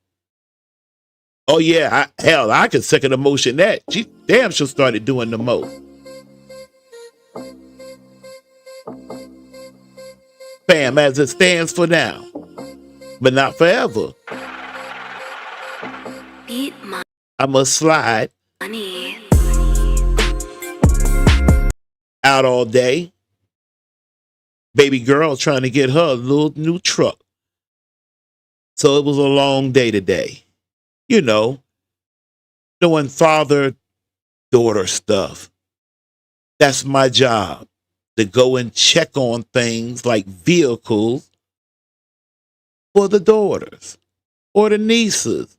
Oh yeah, I could second emotion that. She damn sure started doing the most. Bam, as it stands for now, but not forever. Beat I must slide money. out all day. Baby girl trying to get her a little new truck. So it was a long day today. You know, doing father-daughter stuff. That's my job, to go and check on things like vehicles for the daughters or the nieces.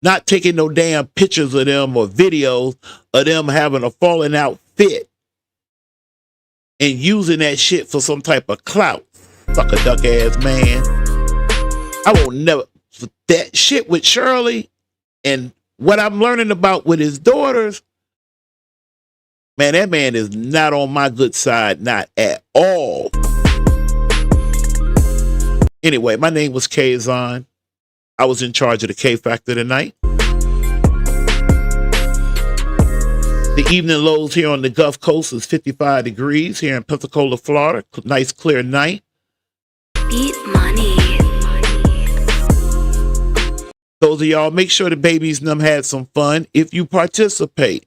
Not taking no damn pictures of them or videos of them having a falling out fit and using that shit for some type of clout. Sucker duck ass man. I won't never, for that shit with Shirley and what I'm learning about with his daughters, man, that man is not on my good side, not at all. Anyway, my name was Kaazon. I was in charge of the K Factor tonight. The evening lows here on the Gulf Coast is 55 degrees here in Pensacola, Florida. Nice clear night. Beat money. Those of y'all, make sure the babies and them had some fun if you participate.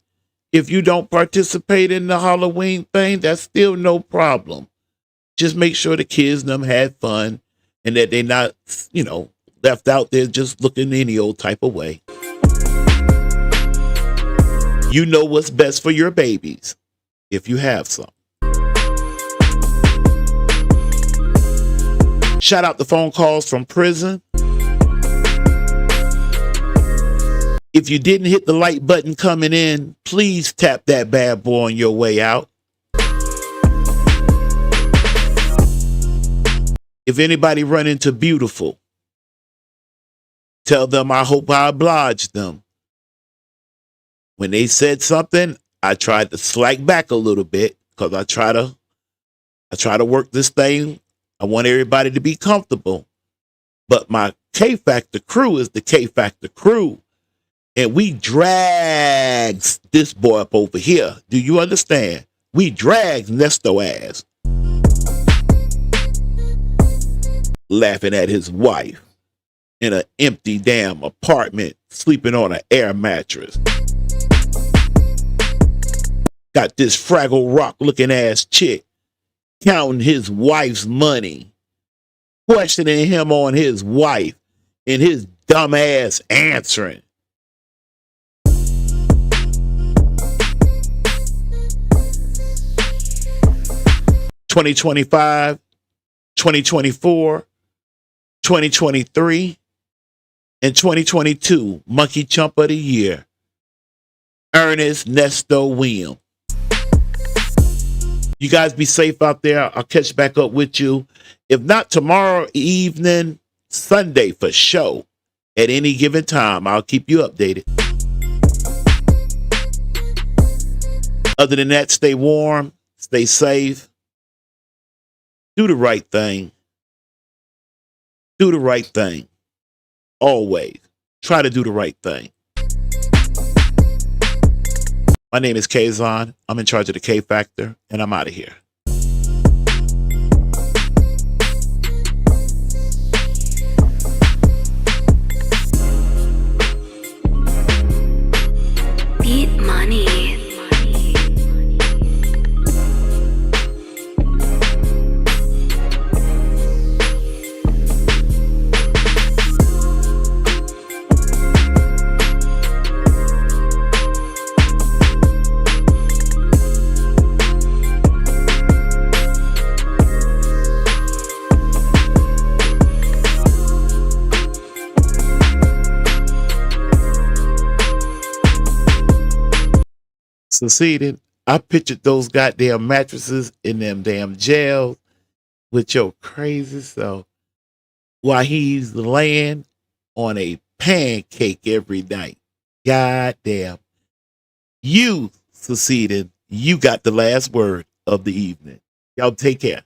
If you don't participate in the Halloween thing, that's still no problem. Just make sure the kids and them had fun and that they're not, you know, left out there just looking any old type of way. You know what's best for your babies if you have some. Shout out the phone calls from prison. If you didn't hit the like button coming in, please tap that bad boy on your way out. If anybody run into Beautiful, tell them I hope I obliged them. When they said something, I tried to slack back a little bit because I try to work this thing. I want everybody to be comfortable. But my K Factor crew is the K Factor crew. And we drags this boy up over here. Do you understand? We drags Nesto ass. Laughing at his wife in an empty damn apartment, sleeping on an air mattress. Got this Fraggle Rock looking ass chick counting his wife's money, questioning him on his wife, and his dumb ass answering. 2025, 2024, 2023, and 2022 Monkey Chump of the Year, Ernest Nesto Williams. You guys be safe out there. I'll catch back up with you. If not tomorrow evening, Sunday for show. At any given time, I'll keep you updated. Other than that, stay warm, stay safe, do the right thing. Do the right thing. Always. Try to do the right thing. My name is Kaazon. I'm in charge of the K Factor, and I'm out of here. Beat money. Succeeded. I pictured those goddamn mattresses in them damn jails with your crazy self while he's laying on a pancake every night. Goddamn. You succeeded. You got the last word of the evening. Y'all take care.